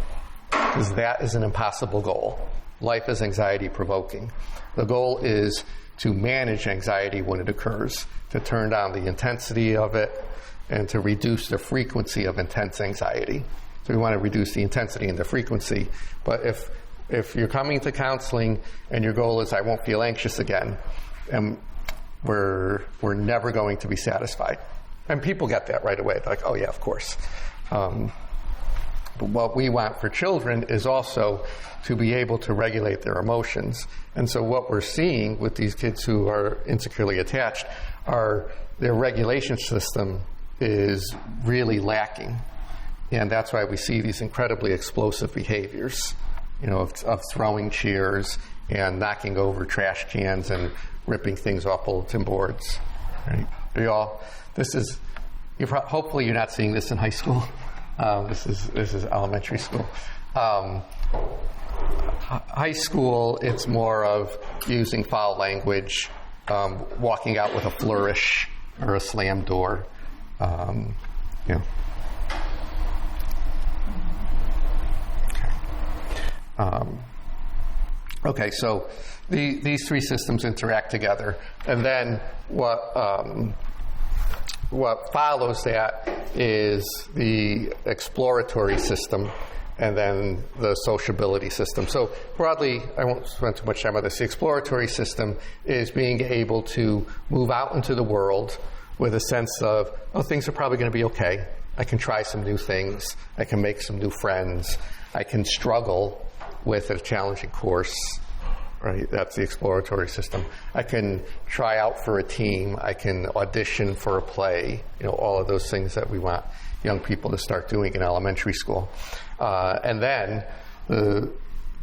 because that is an impossible goal. Life is anxiety provoking. The goal is to manage anxiety when it occurs, to turn down the intensity of it, and to reduce the frequency of intense anxiety. So we want to reduce the intensity and the frequency. But if you're coming to counseling and your goal is I won't feel anxious again, we're never going to be satisfied. And people get that right away. They're like, oh yeah, of course. But what we want for children is also to be able to regulate their emotions. And so what we're seeing with these kids who are insecurely attached are their regulation system is really lacking. And that's why we see these incredibly explosive behaviors, of throwing chairs and knocking over trash cans and ripping things off bulletin boards. Right? Hopefully you're not seeing this in high school. This is elementary school. High school, it's more of using foul language, walking out with a flourish or a slam door. Okay, so these three systems interact together, and then what follows that is the exploratory system, and then the sociability system. So broadly, I won't spend too much time on this. The exploratory system is being able to move out into the world with a sense of, things are probably going to be okay. I can try some new things. I can make some new friends. I can struggle with a challenging course. Right, that's the exploratory system. I can try out for a team. I can audition for a play. All of those things that we want young people to start doing in elementary school. And then,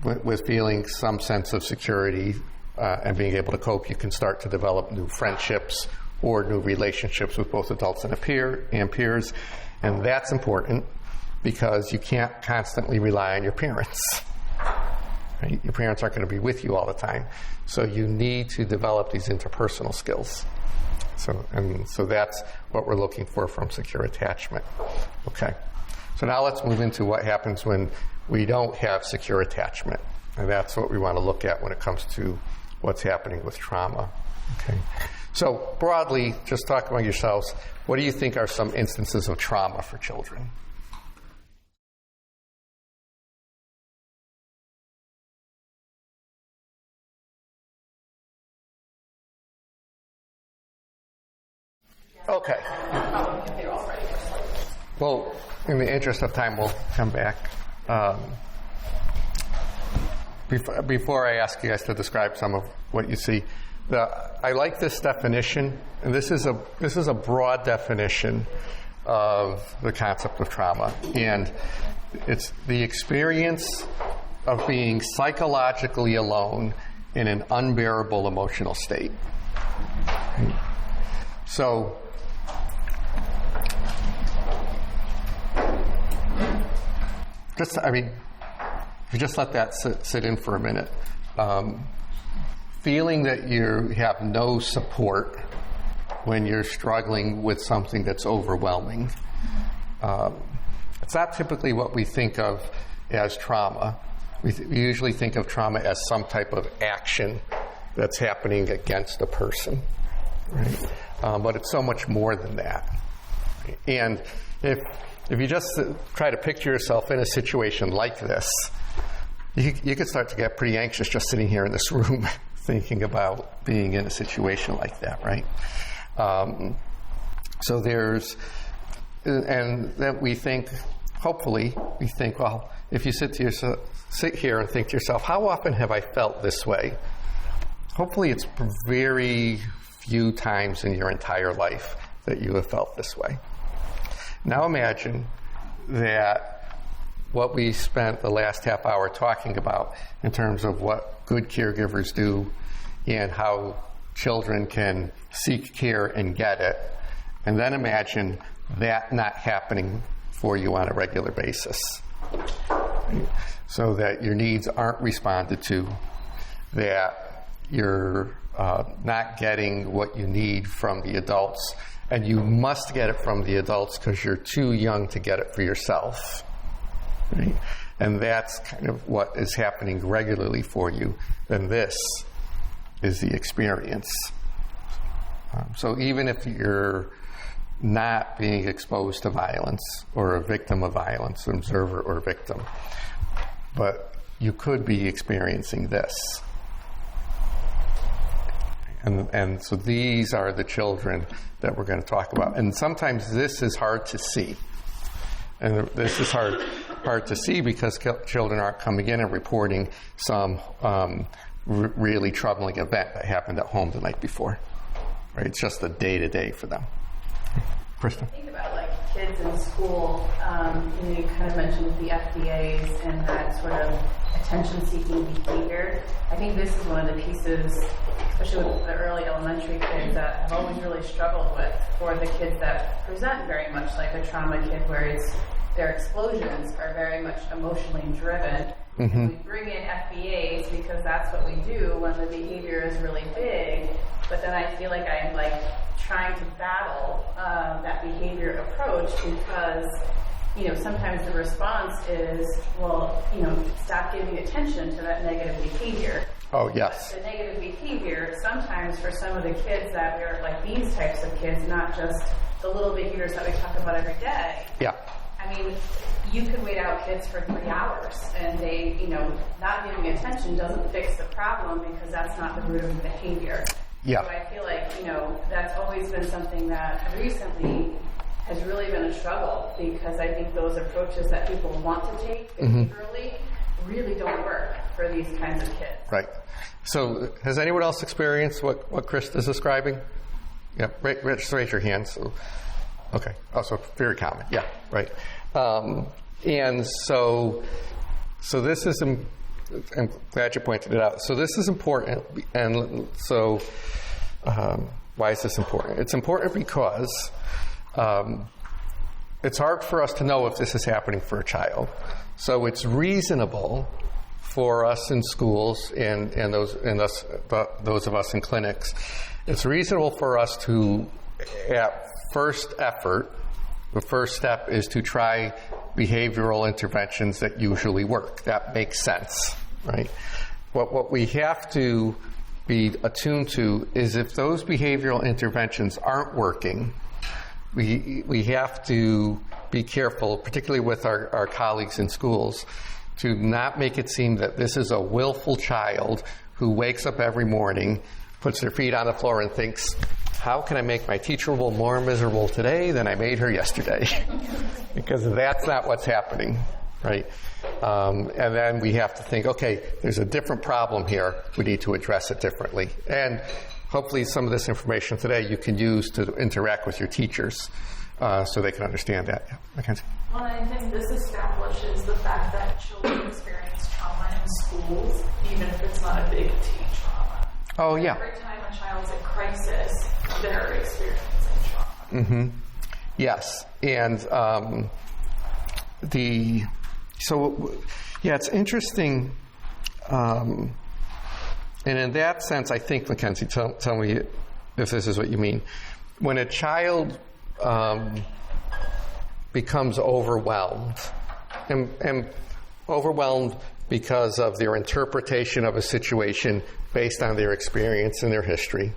with feeling some sense of security and being able to cope, you can start to develop new friendships or new relationships with both adults and peers. And that's important because you can't constantly rely on your parents. Right? Your parents aren't going to be with you all the time. So you need to develop these interpersonal skills. So that's what we're looking for from secure attachment. Okay. So now let's move into what happens when we don't have secure attachment. And that's what we want to look at when it comes to what's happening with trauma. Okay. So broadly, just talk among yourselves, what do you think are some instances of trauma for children? Okay. Well, in the interest of time, we'll come back. Before I ask you guys to describe some of what you see, I like this definition, and this is a broad definition of the concept of trauma, and it's the experience of being psychologically alone in an unbearable emotional state. So, if you just let that sit in for a minute, feeling that you have no support when you're struggling with something that's overwhelming. It's not typically what we think of as trauma. We usually think of trauma as some type of action that's happening against a person, right? But it's so much more than that. And if you just try to picture yourself in a situation like this, you could start to get pretty anxious just sitting here in this room thinking about being in a situation like that, right? So and then we think, hopefully, well, if you sit here and think to yourself, how often have I felt this way? Hopefully it's very few times in your entire life that you have felt this way. Now imagine that what we spent the last half hour talking about in terms of what good caregivers do and how children can seek care and get it, and then imagine that not happening for you on a regular basis, so that your needs aren't responded to, that you're not getting what you need from the adults, and you must get it from the adults because you're too young to get it for yourself. Right? And that's kind of what is happening regularly for you, then this is the experience. So even if you're not being exposed to violence or a victim of violence, an observer or victim, but you could be experiencing this. And so these are the children that we're going to talk about. And sometimes this is hard to see. And this is hard to see because children aren't coming in and reporting some really troubling event that happened at home the night before. Right? It's just the day-to-day for them. Krista? Think about like kids in school. You kind of mentioned the FBAs and that sort of attention-seeking behavior. I think this is one of the pieces, especially with the early elementary kids, that I've always really struggled with, for the kids that present very much like a trauma kid, where their explosions are very much emotionally driven. Mm-hmm. We bring in FBAs because that's what we do when the behavior is really big, but then I feel like I'm trying to battle that behavior approach because, sometimes the response is, well, stop giving attention to that negative behavior. Oh, yes. The negative behavior, sometimes for some of the kids that we're like these types of kids, not just the little behaviors that we talk about every day. Yeah. I mean, you could wait out kids for 3 hours and they, not giving attention doesn't fix the problem because that's not the root of the behavior. Yeah. So I feel like, that's always been something that recently has really been a struggle, because I think those approaches that people want to take behaviorally really don't work for these kinds of kids. Right. So has anyone else experienced what Chris is describing? Yeah, just raise your hand. So, okay. Oh, so very common. Yeah, right. And so this is, I'm glad you pointed it out. So this is important. And so why is this important? It's important because it's hard for us to know if this is happening for a child. So it's reasonable for us in schools and those of us in clinics, it's reasonable for us to, at first effort, the first step is to try behavioral interventions that usually work. That makes sense, right? What we have to be attuned to is if those behavioral interventions aren't working, we have to be careful, particularly with our colleagues in schools, to not make it seem that this is a willful child who wakes up every morning, puts their feet on the floor and thinks, how can I make my teacher more miserable today than I made her yesterday? Because that's not what's happening, right? And then we have to think, okay, there's a different problem here. We need to address it differently. And hopefully some of this information today you can use to interact with your teachers so they can understand that. Yeah. Mackenzie? Well, I think this establishes the fact that children experience trauma in schools, even if it's not a big T trauma. Oh, yeah. Every time a child's in crisis, they're experiencing trauma. Mm-hmm. Yes. And it's interesting. And in that sense, I think, Mackenzie, tell me if this is what you mean. When a child becomes overwhelmed, and overwhelmed because of their interpretation of a situation based on their experience and their history,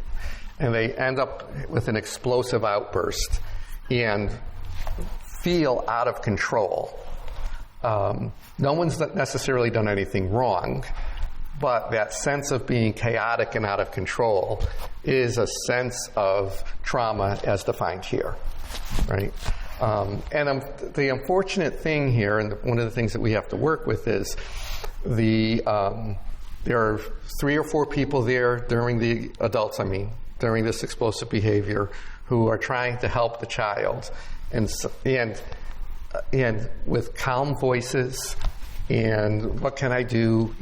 and they end up with an explosive outburst and feel out of control. No one's necessarily done anything wrong, but that sense of being chaotic and out of control is a sense of trauma as defined here, right? And the unfortunate thing here, and one of the things that we have to work with is there are 3 or 4 people there during this explosive behavior who are trying to help the child, and with calm voices and what can I do,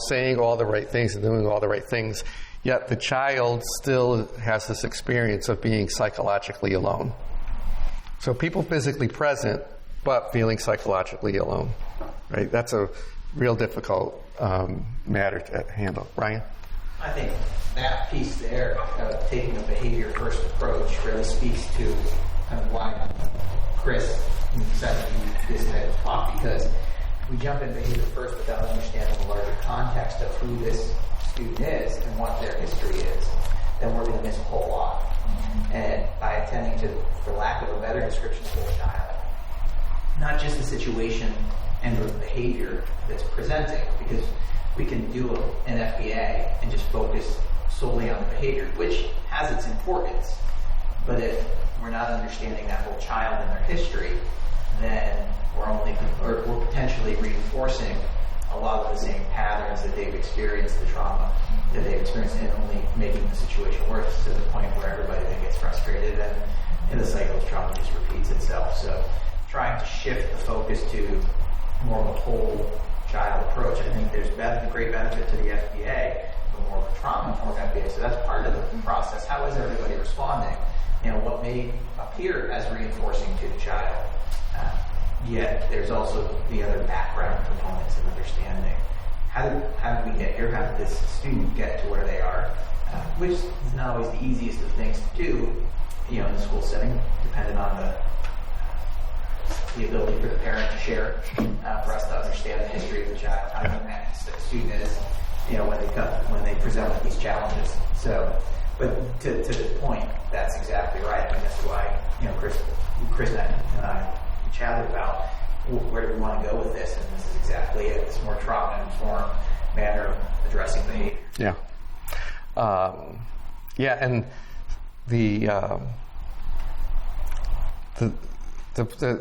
saying all the right things and doing all the right things, yet the child still has this experience of being psychologically alone. So people physically present, but feeling psychologically alone, right? That's a real difficult matter to handle. Ryan? I think that piece there of taking a behavior-first approach really speaks to kind of why Chris decided to use this type of talk, because we jump in behavior first without understanding the larger context of who this student is and what their history is, then we're going to miss a whole lot. And by attending to, for lack of a better description, the whole child, not just the situation and the behavior that's presenting, because we can do an FBA and just focus solely on the behavior, which has its importance. But if we're not understanding that whole child and their history, then we're potentially reinforcing a lot of the same patterns that they've experienced, the trauma that they've experienced, and only making the situation worse to the point where everybody then gets frustrated and the cycle of trauma just repeats itself. So trying to shift the focus to more of a whole child approach, I think there's great benefit to the FBA, but more of a trauma-informed FBA. So that's part of the process. How is everybody responding? What may appear as reinforcing to the child, yet there's also the other background components of understanding. How did we get here? How did this student get to where they are? Which is not always the easiest of things to do, in the school setting, depending on the ability for the parent to share, for us to understand the history of the child, how advanced the student is, when they present with these challenges. So, but to the point, that's exactly right. I mean, that's why, Chris and I chatted about where do we want to go with this, and this is exactly it. It's more trauma-informed manner of addressing behavior. Yeah. And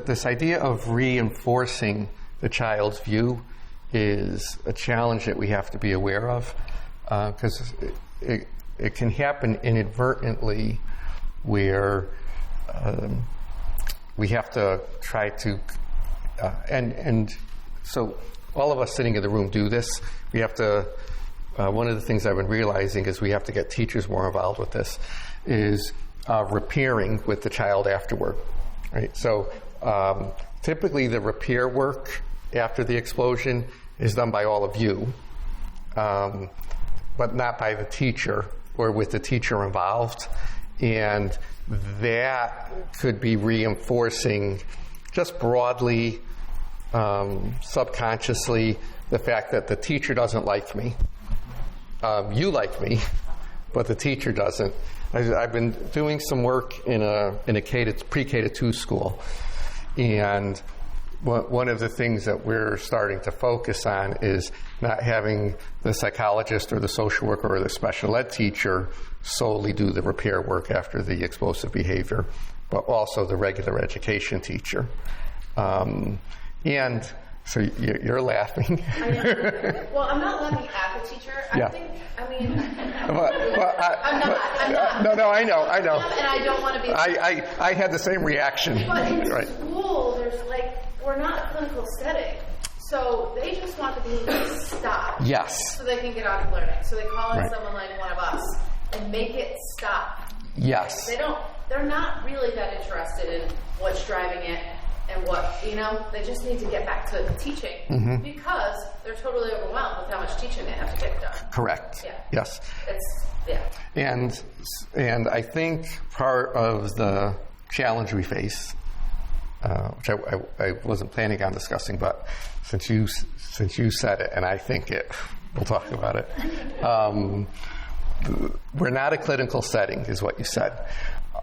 this idea of reinforcing the child's view is a challenge that we have to be aware of, because it can happen inadvertently where we have to try to, and so all of us sitting in the room do this. We have to, one of the things I've been realizing is we have to get teachers more involved with this, is repairing with the child afterward, right? So typically the repair work after the explosion is done by all of you, but not by the teacher or with the teacher involved. And that could be reinforcing just broadly subconsciously the fact that the teacher doesn't like me. You like me, but the teacher doesn't. I've been doing some work in a pre-K to 2 school, and one of the things that we're starting to focus on is not having the psychologist or the social worker or the special ed teacher solely do the repair work after the explosive behavior, but also the regular education teacher. And so you're laughing. Well, I'm not laughing at the teacher. Yeah. I'm not. No, I know. And I don't want to be. I had the same reaction. But in Right. school, we're not a clinical setting. So they just want the behavior to stop. Yes. So they can get on with learning. So they call in Right. someone like one of us and make it stop. Yes. They're not really that interested in what's driving it and what, they just need to get back to teaching because they're totally overwhelmed with how much teaching they have to get done. Correct. Yeah. Yes. Yeah. And I think part of the challenge we face, which I wasn't planning on discussing, but since you said it, and I think we'll talk about it. We're not a clinical setting, is what you said,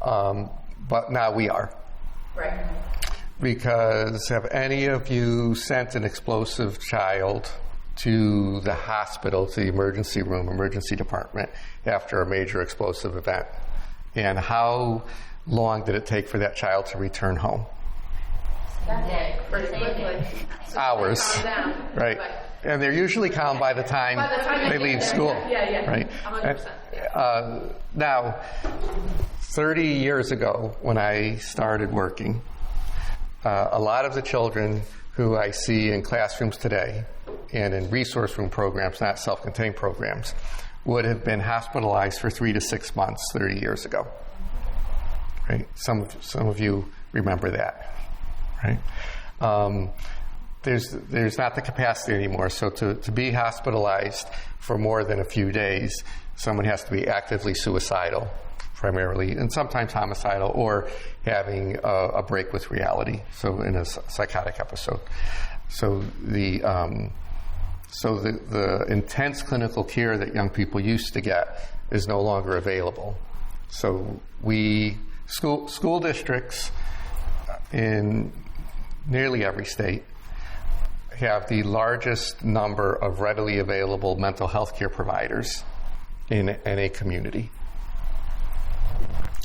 but now we are. Right. Because have any of you sent an explosive child to the hospital, to the emergency room, emergency department, after a major explosive event? And how long did it take for that child to return home? Pretty quickly. Hours. Calm down. Right. And they're usually calm by the time they leave school. Yeah. Right. 100%. Now, 30 years ago, when I started working, a lot of the children who I see in classrooms today and in resource room programs, not self-contained programs, would have been hospitalized for 3 to 6 months 30 years ago. Right? Some of you remember that. Right? There's not the capacity anymore. So to be hospitalized for more than a few days, someone has to be actively suicidal, primarily, and sometimes homicidal, or having a break with reality, so in a psychotic episode. So the intense clinical care that young people used to get is no longer available. So school districts in nearly every state have the largest number of readily available mental health care providers in a community.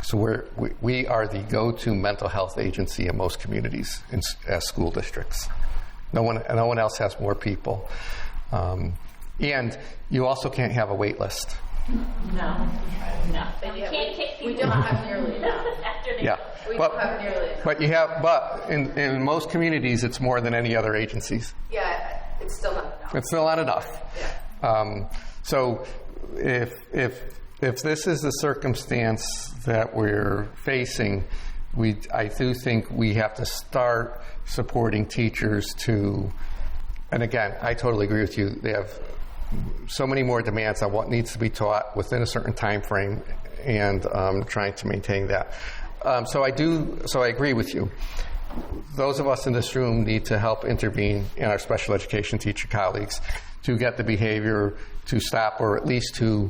So we are the go-to mental health agency in most communities as school districts. No one else has more people. And you also can't have a wait list. No. We don't have nearly enough. Yeah. We don't have nearly enough. But in most communities, it's more than any other agencies. Yeah, it's still not enough. It's still not enough. Yeah. So if this is the circumstance that we're facing, I do think we have to start supporting teachers to, and again, I totally agree with you, they have so many more demands on what needs to be taught within a certain time frame, and trying to maintain that. So I agree with you. Those of us in this room need to help intervene in our special education teacher colleagues to get the behavior to stop, or at least to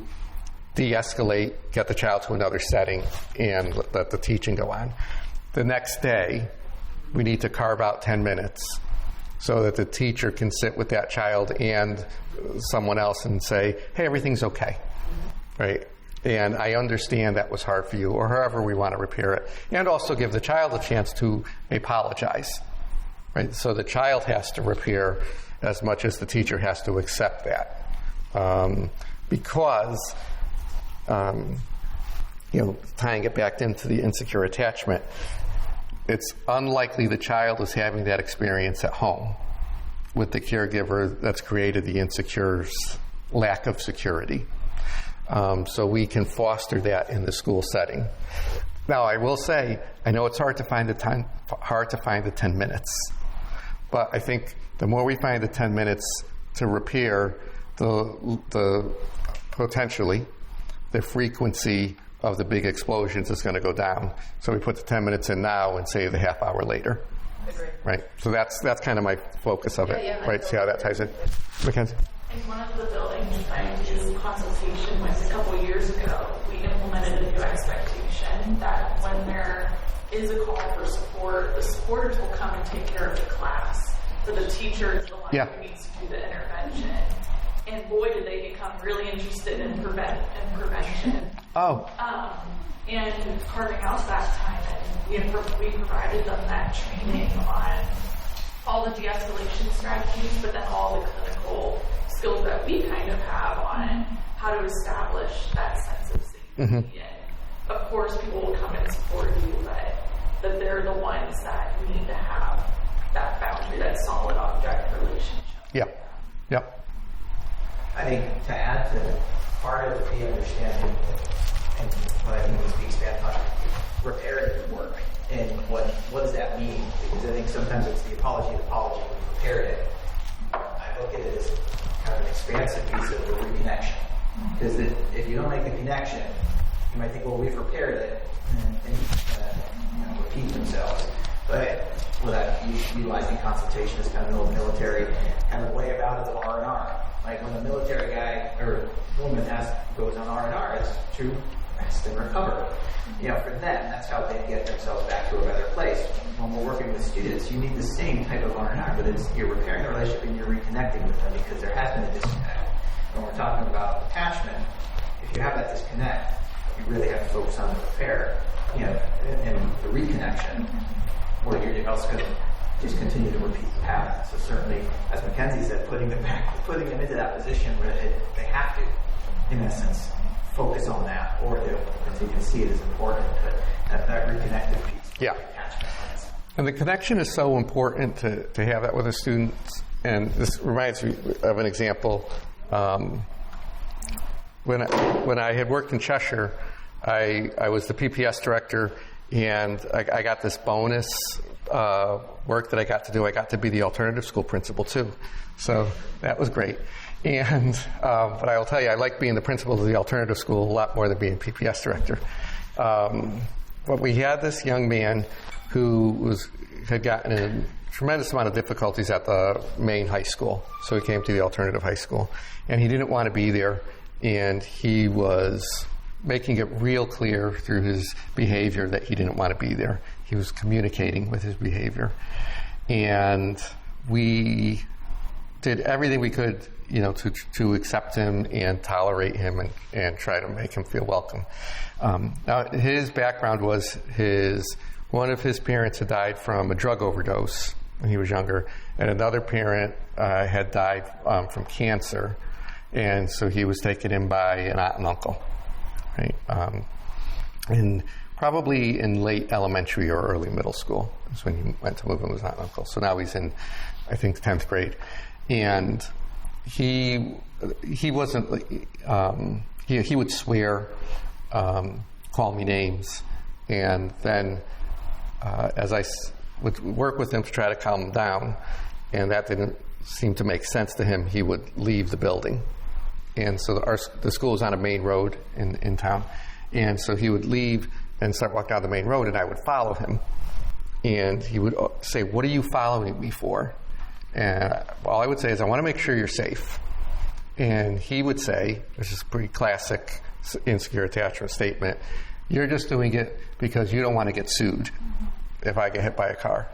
de-escalate, get the child to another setting, and let the teaching go on. The next day, we need to carve out 10 minutes so that the teacher can sit with that child and someone else and say, hey, everything's okay, right? And I understand that was hard for you, or however we want to repair it. And also give the child a chance to apologize, right? So the child has to repair as much as the teacher has to accept that. Because, tying it back into the insecure attachment, it's unlikely the child is having that experience at home with the caregiver that's created the insecure lack of security. So we can foster that in the school setting. Now, I will say, I know it's hard to find the 10 minutes, but I think the more we find the 10 minutes to repair, the potentially the frequency of the big explosions is going to go down. So we put the 10 minutes in now and save the half hour later. Right. So that's kind of my focus of it. Yeah, yeah, right. See how that ties in. Mackenzie. In one of the buildings I do consultation with a couple years ago, we implemented a new expectation that when there is a call for support, the supporters will come and take care of the class. So the teacher is the one who needs to do the intervention. And boy, did they become really interested in prevention. Oh. And carving out that time, and we provided them that training on all the de-escalation strategies, but then all the clinical skills that we kind of have on how to establish that sense of safety. And of course, people will come and support you, but they're the ones that need to have that boundary, that solid object relationship. Yep. Yep. I think to add to part of the understanding and what I think needs to be expanded on, reparative work. And what does that mean? Because I think sometimes it's the apology, we repaired it. I look at it as kind of an expansive piece of the reconnection. Because if you don't make the connection, you might think, well, we've repaired it, and repeat themselves. But without utilizing consultation as kind of an old military kind of way about it of R&R. Like when a military guy or woman goes on R&R, it's to rest and recover. For them, that's how they get themselves back to a better place. When we're working with students, you need the same type of R&R, but you're repairing the relationship and you're reconnecting with them because there has been a disconnect. When we're talking about attachment, if you have that disconnect, you really have to focus on the repair, and the reconnection, or you're also going to just continue to repeat the pattern. So certainly, as Mackenzie said, putting them into that position where they have to, in essence, focus on that, or they'll continue to see it as important, that reconnected piece. Yeah. And the connection is so important to have that with the students. And this reminds me of an example. When I had worked in Cheshire, I was the PPS director, and I got this bonus work that I got to do. I got to be the alternative school principal too, so that was great. And but I will tell you, I like being the principal of the alternative school a lot more than being PPS director. But we had this young man who had gotten in a tremendous amount of difficulties at the main high school, so he came to the alternative high school, and he didn't want to be there, and he was making it real clear through his behavior that he didn't want to be there. He was communicating with his behavior. And we did everything we could, to accept him and tolerate him and try to make him feel welcome. Now, his background was one of his parents had died from a drug overdose when he was younger, and another parent had died from cancer, and so he was taken in by an aunt and uncle. Right, and probably in late elementary or early middle school is when he went to live with his aunt and uncle. So now he's in, I think, 10th grade, and he wasn't. He would swear, call me names, and then as I would work with him to try to calm him down, and that didn't seem to make sense to him, he would leave the building. And so the school was on a main road in town. And so he would leave and start walking down the main road, and I would follow him. And he would say, "What are you following me for?" And all I would say is, "I want to make sure you're safe." And he would say, which is a pretty classic insecure attachment statement, "You're just doing it because you don't want to get sued if I get hit by a car."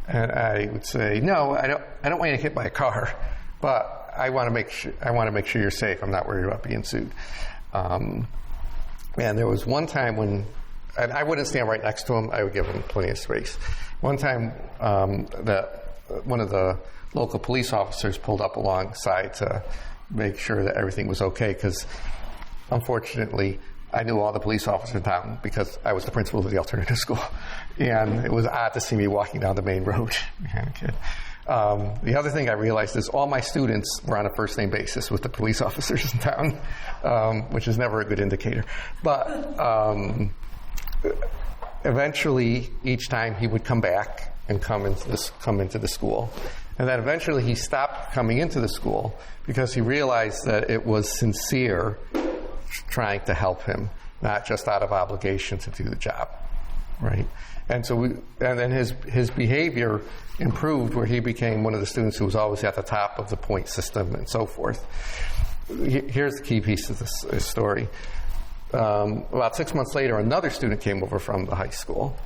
And I would say, "No, I don't want you to get hit by a car, but I want to make sure you're safe. I'm not worried about being sued." And there was one time when, and I wouldn't stand right next to him. I would give him plenty of space. One time that one of the local police officers pulled up alongside to make sure that everything was okay, because unfortunately I knew all the police officers in town because I was the principal of the alternative school. And it was odd to see me walking down the main road. The other thing I realized is all my students were on a first-name basis with the police officers in town, which is never a good indicator. But eventually, each time he would come back and come into the school. And then eventually he stopped coming into the school because he realized that it was sincere trying to help him, not just out of obligation to do the job. right? And so and then his behavior improved, where he became one of the students who was always at the top of the point system and so forth. Here's the key piece of this story. About 6 months later, another student came over from the high school,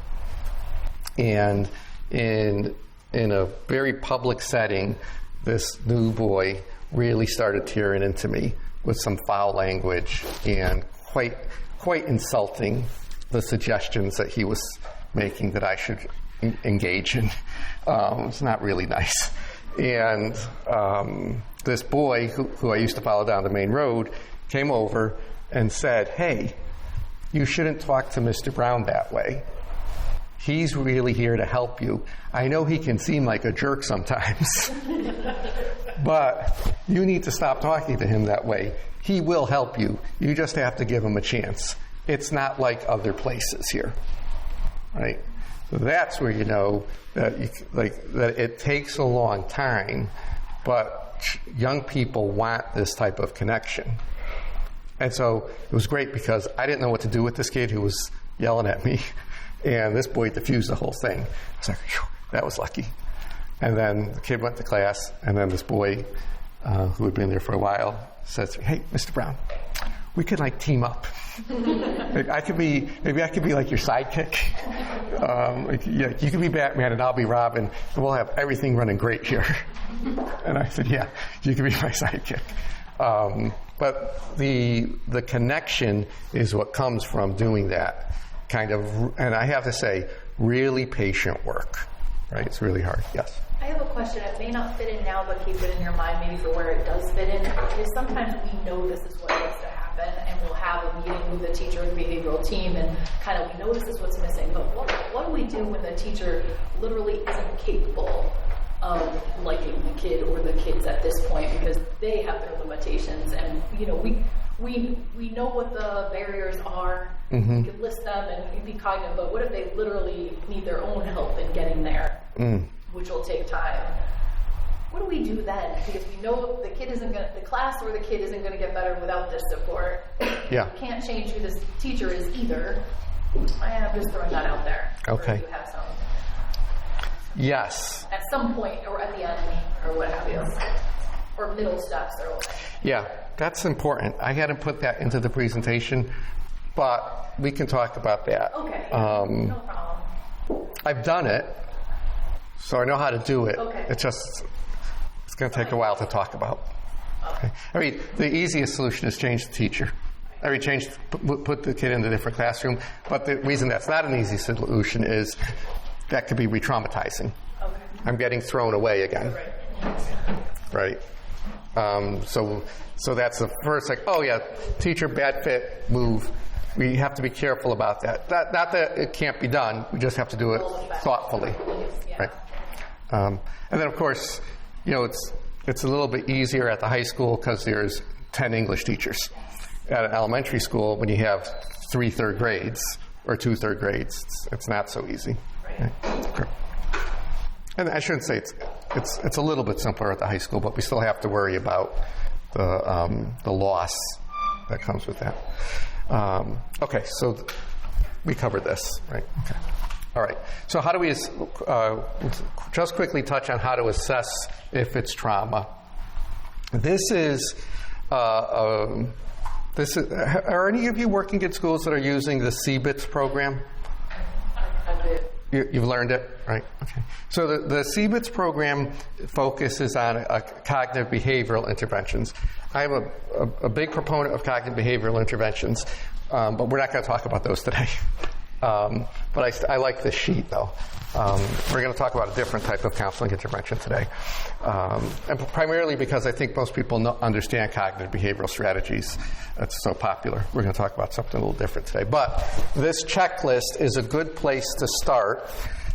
and in a very public setting, this new boy really started tearing into me with some foul language and quite insulting the suggestions that he was making that I should engage in. It's not really nice. And this boy, who I used to follow down the main road, came over and said, "Hey, you shouldn't talk to Mr. Brown that way. He's really here to help you. I know he can seem like a jerk sometimes, but you need to stop talking to him that way. He will help you. You just have to give him a chance. It's not like other places here." Right? So that's where you know that that it takes a long time, but young people want this type of connection. And so it was great because I didn't know what to do with this kid who was yelling at me, and this boy diffused the whole thing. I was like, "Phew, that was lucky." And then the kid went to class, and then this boy, who had been there for a while, says, "Hey, Mr. Brown, we could team up. Maybe I could be like your sidekick. You could be Batman and I'll be Robin, and we'll have everything running great here." And I said, "Yeah, you could be my sidekick." But the connection is what comes from doing that kind of, and I have to say, really patient work. Right? It's really hard. Yes. I have a question. It may not fit in now, but keep it in your mind maybe for where it does fit in. Because sometimes we know this is what needs to happen, and we'll have a meeting with the teacher and the behavioral team, and kind of we know this is what's missing. But what do we do when the teacher literally isn't capable of liking the kid or the kids at this point because they have their limitations? And we know what the barriers are. Mm-hmm. We can list them and be cognizant. But what if they literally need their own help in getting there? Which will take time. What do we do then? Because we know the class or the kid isn't going to get better without this support. Yeah. You can't change who this teacher is either. I am just throwing that out there. Okay. Or do you have some? Yes. At some point, or at the end, or what have you. Or middle steps, or what. Yeah, that's important. I hadn't put that into the presentation, but we can talk about that. Okay. No problem. I've done it, so I know how to do it. Okay. It's going to take a while to talk about. Okay. I mean, the easiest solution is change the teacher. Put the kid in a different classroom. But the reason that's not an easy solution is that could be re-traumatizing. Okay. I'm getting thrown away again. Right. So that's the first, oh yeah, teacher, bad fit, move. We have to be careful about that. Not that it can't be done. We just have to do it thoughtfully. Yeah. Right. And then, of course, it's a little bit easier at the high school because there's 10 English teachers. At an elementary school, when you have 3 third grades or 2 third grades, it's not so easy. Right. Okay. And I shouldn't say it's a little bit simpler at the high school, but we still have to worry about the loss that comes with that. Okay, so we covered this, right? Okay. All right. So how do we just quickly touch on how to assess if it's trauma? This is are any of you working at schools that are using the CBITS program? You've learned it, right? Okay. So the CBITS program focuses on cognitive behavioral interventions. I'm a big proponent of cognitive behavioral interventions, but we're not going to talk about those today. But I like this sheet, though. We're going to talk about a different type of counseling intervention today. And primarily because I think most people understand cognitive behavioral strategies. That's so popular. We're going to talk about something a little different today. But this checklist is a good place to start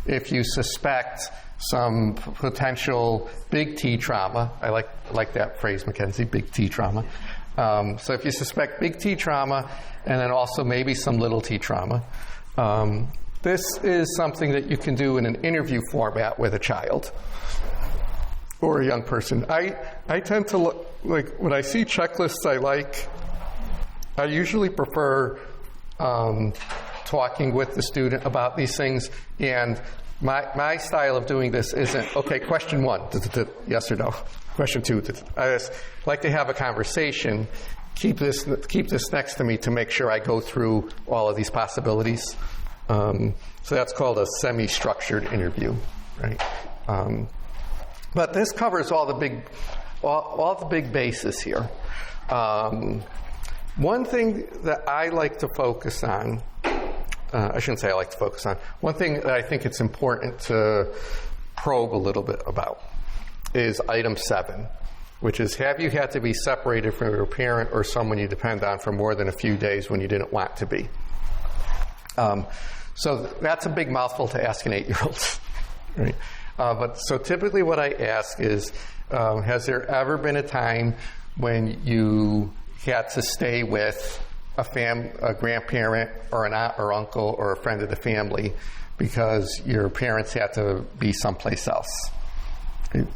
if you suspect some potential big T trauma. I like that phrase, Mackenzie, big T trauma. So if you suspect big T trauma and then also maybe some little T trauma, this is something that you can do in an interview format with a child or a young person. I tend to look, when I see checklists I usually prefer to talking with the student about these things. And my style of doing this isn't, okay, question 1, yes or no. Question 2, I just like to have a conversation. Keep this next to me to make sure I go through all of these possibilities. So that's called a semi-structured interview, right? But this covers all the big bases here. One thing that I like to focus on, I shouldn't say I like to focus on, one thing that I think it's important to probe a little bit about is item 7, which is, have you had to be separated from your parent or someone you depend on for more than a few days when you didn't want to be? So that's a big mouthful to ask an 8-year-old, right? But so typically what I ask is, has there ever been a time when you had to stay with a grandparent or an aunt or uncle or a friend of the family because your parents had to be someplace else? So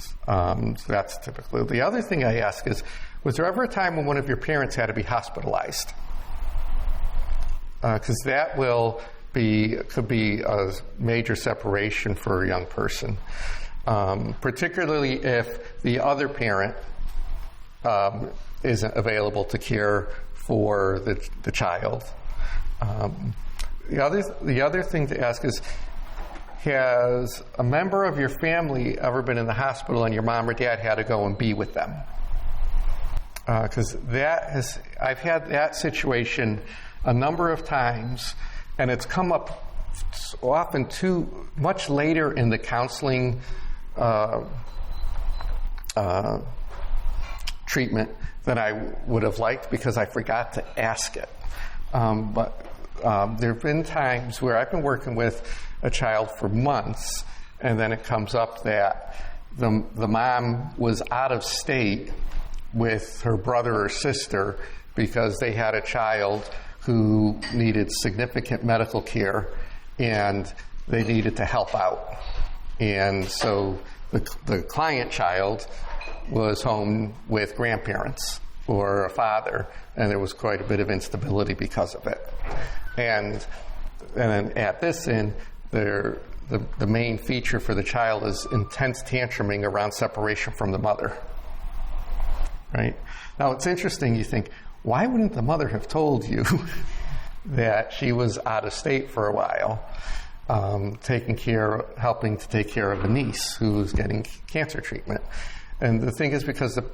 that's typically. The other thing I ask is, was there ever a time when one of your parents had to be hospitalized? Because that could be a major separation for a young person, particularly if the other parent isn't available to care for the child. The other thing to ask is, has a member of your family ever been in the hospital and your mom or dad had to go and be with them? Because I've had that situation a number of times, and it's come up often too much later in the counseling treatment than I would have liked, because I forgot to ask it. But there have been times where I've been working with a child for months, and then it comes up that the mom was out of state with her brother or sister because they had a child who needed significant medical care, and they needed to help out. And so the client child was home with grandparents or a father, and there was quite a bit of instability because of it. And then at this end, the main feature for the child is intense tantruming around separation from the mother. Right? Now, it's interesting, you think, why wouldn't the mother have told you that she was out of state for a while, helping to take care of a niece who was getting cancer treatment? And the thing is, because the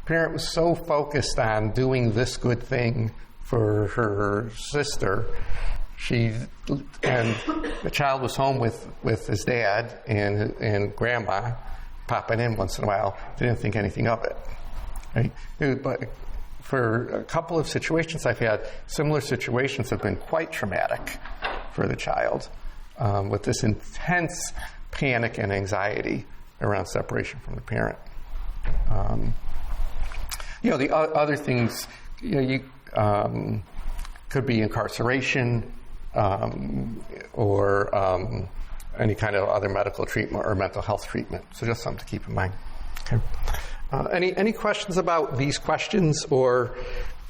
parent was so focused on doing this good thing for her sister, and the child was home with his dad and grandma popping in once in a while, didn't think anything of it. Right? But for a couple of situations I've had, similar situations have been quite traumatic for the child, with this intense panic and anxiety around separation from the parent. The other things, could be incarceration, or any kind of other medical treatment or mental health treatment. So just something to keep in mind. Okay. Any questions about these questions or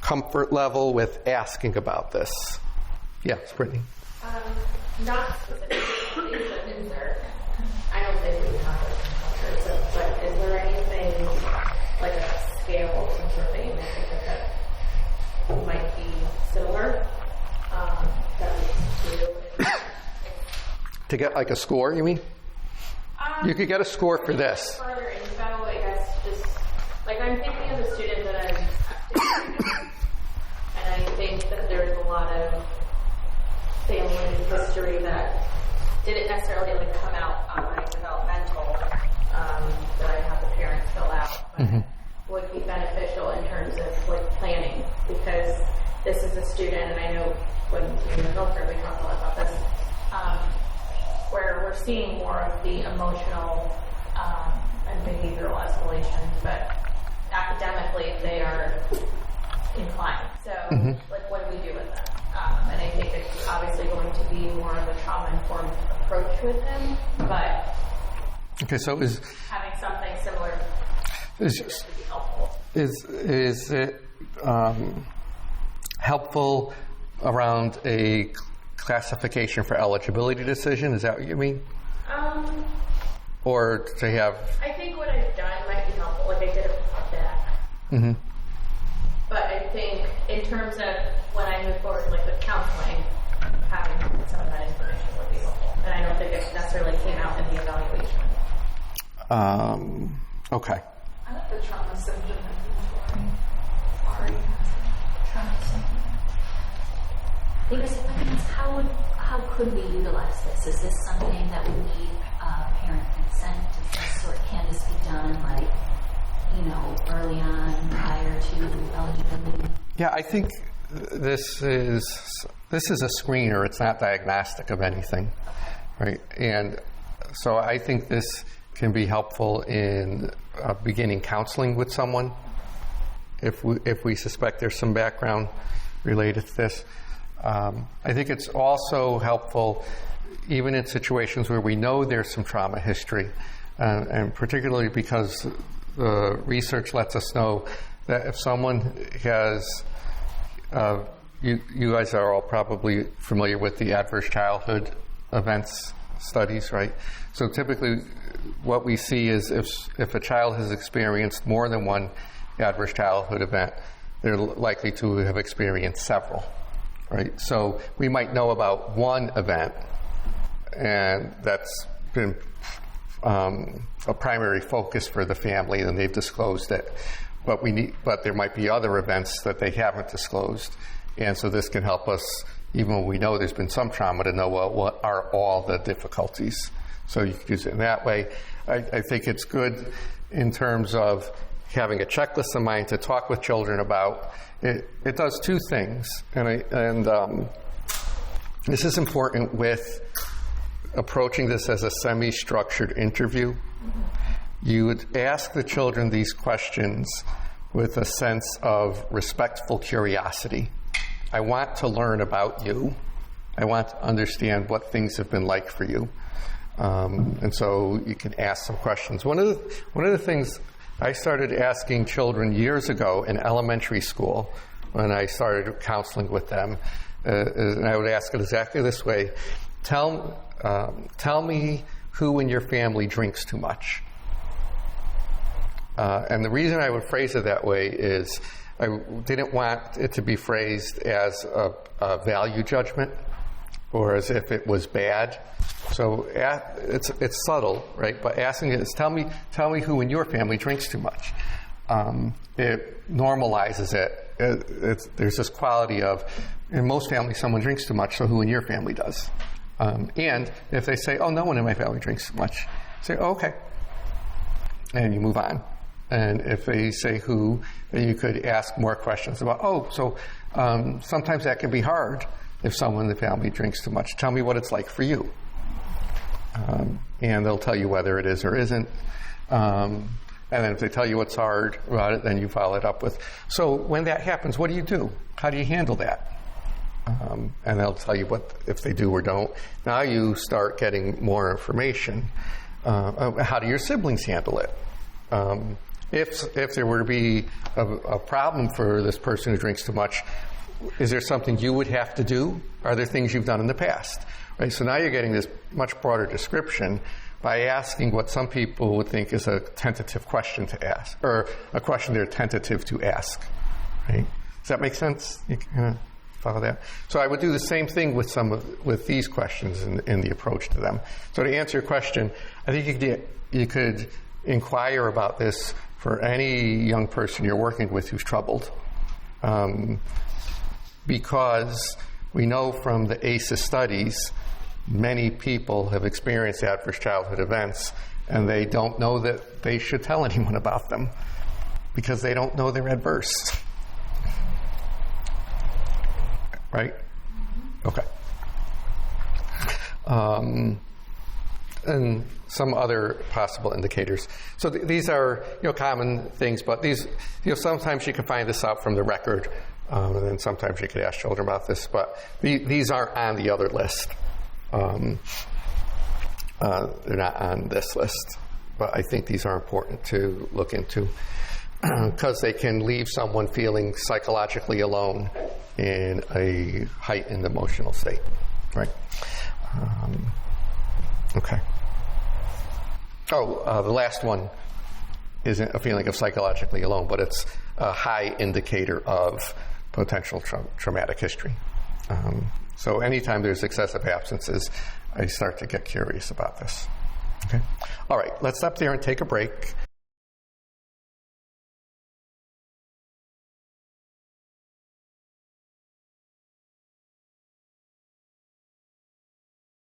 comfort level with asking about this? Yes, Brittany. Not specifically, but is there, I don't think we have it, but is there anything like a scale or something that might be similar that we can do? To get like a score, you mean? You could get a score for this. Further info, I guess, just like I'm thinking of a student that I'm and I think that there's a lot of family history that didn't necessarily like come out on my developmental that I have the parents fill out, but would be beneficial in terms of like planning, because this is a student, and I know when we were in Milford we talked a lot about this, where we're seeing more of the emotional and behavioral escalation, but academically they are inclined. So, like, what do we do with them? And I think it's obviously going to be more of a trauma-informed approach with them, but okay, so having something similar would be helpful. Is it helpful around a classification for eligibility decision. Is that what you mean? Or to have? I think what I've done might be helpful. Like I did that. Mm-hmm. But I think in terms of when I move forward, like with counseling, having some of that information would be helpful. And I don't think it necessarily came out in the evaluation. Okay. I like the trauma symptom inventory. Ari has trauma symptom. Because how could we utilize this? Is this something that would need parent consent? Or can this be done like, early on prior to eligibility? Yeah, I think this is a screener. It's not diagnostic of anything, right? And so I think this can be helpful in beginning counseling with someone if we suspect there's some background related to this. I think it's also helpful even in situations where we know there's some trauma history, and particularly because the research lets us know that if someone has, you guys are all probably familiar with the adverse childhood events studies, right? So typically what we see is if a child has experienced more than one adverse childhood event, they're likely to have experienced several, right? So we might know about one event, and that's been a primary focus for the family, and they've disclosed it. But there might be other events that they haven't disclosed, and so this can help us, even when we know there's been some trauma, to know, well, what are all the difficulties. So you can use it in that way. I think it's good in terms of having a checklist in mind to talk with children about. It does two things, and this is important with approaching this as a semi-structured interview. You would ask the children these questions with a sense of respectful curiosity. I want to learn about you. I want to understand what things have been like for you. And so you can ask some questions. One of the things I started asking children years ago in elementary school when I started counseling with them, and I would ask it exactly this way: Tell me who in your family drinks too much. And the reason I would phrase it that way is I didn't want it to be phrased as a value judgment or as if it was bad. So it's subtle, right? But asking it is, tell me who in your family drinks too much. It normalizes it. There's this quality of, in most families, someone drinks too much, so who in your family does? And if they say, oh, no one in my family drinks too much, say, oh, okay. And you move on. And if they say who, then you could ask more questions about, so sometimes that can be hard if someone in the family drinks too much. Tell me what it's like for you. And they'll tell you whether it is or isn't. And then if they tell you what's hard about it, then you follow it up with, so when that happens, what do you do? How do you handle that? And they'll tell you what, if they do or don't. Now you start getting more information. How do your siblings handle it? If there were to be a problem for this person who drinks too much, is there something you would have to do? Are there things you've done in the past? Right. So now you're getting this much broader description by asking what some people would think is a tentative question to ask, or a question they're tentative to ask. Right? Does that make sense? You kind of follow that? So I would do the same thing with these questions in the approach to them. So to answer your question, I think you could inquire about this for any young person you're working with who's troubled, because we know from the ACEs studies, many people have experienced adverse childhood events, and they don't know that they should tell anyone about them because they don't know they're adverse. Right? Okay. And some other possible indicators. So these are common things, but these sometimes you can find this out from the record, and then sometimes you could ask children about this. But these aren't on the other list. They're not on this list, but I think these are important to look into because they can leave someone feeling psychologically alone in a heightened emotional state. right? Okay. The last one isn't a feeling of psychologically alone, but it's a high indicator of potential traumatic history. So anytime there's excessive absences, I start to get curious about this. Okay. All right, let's stop there and take a break.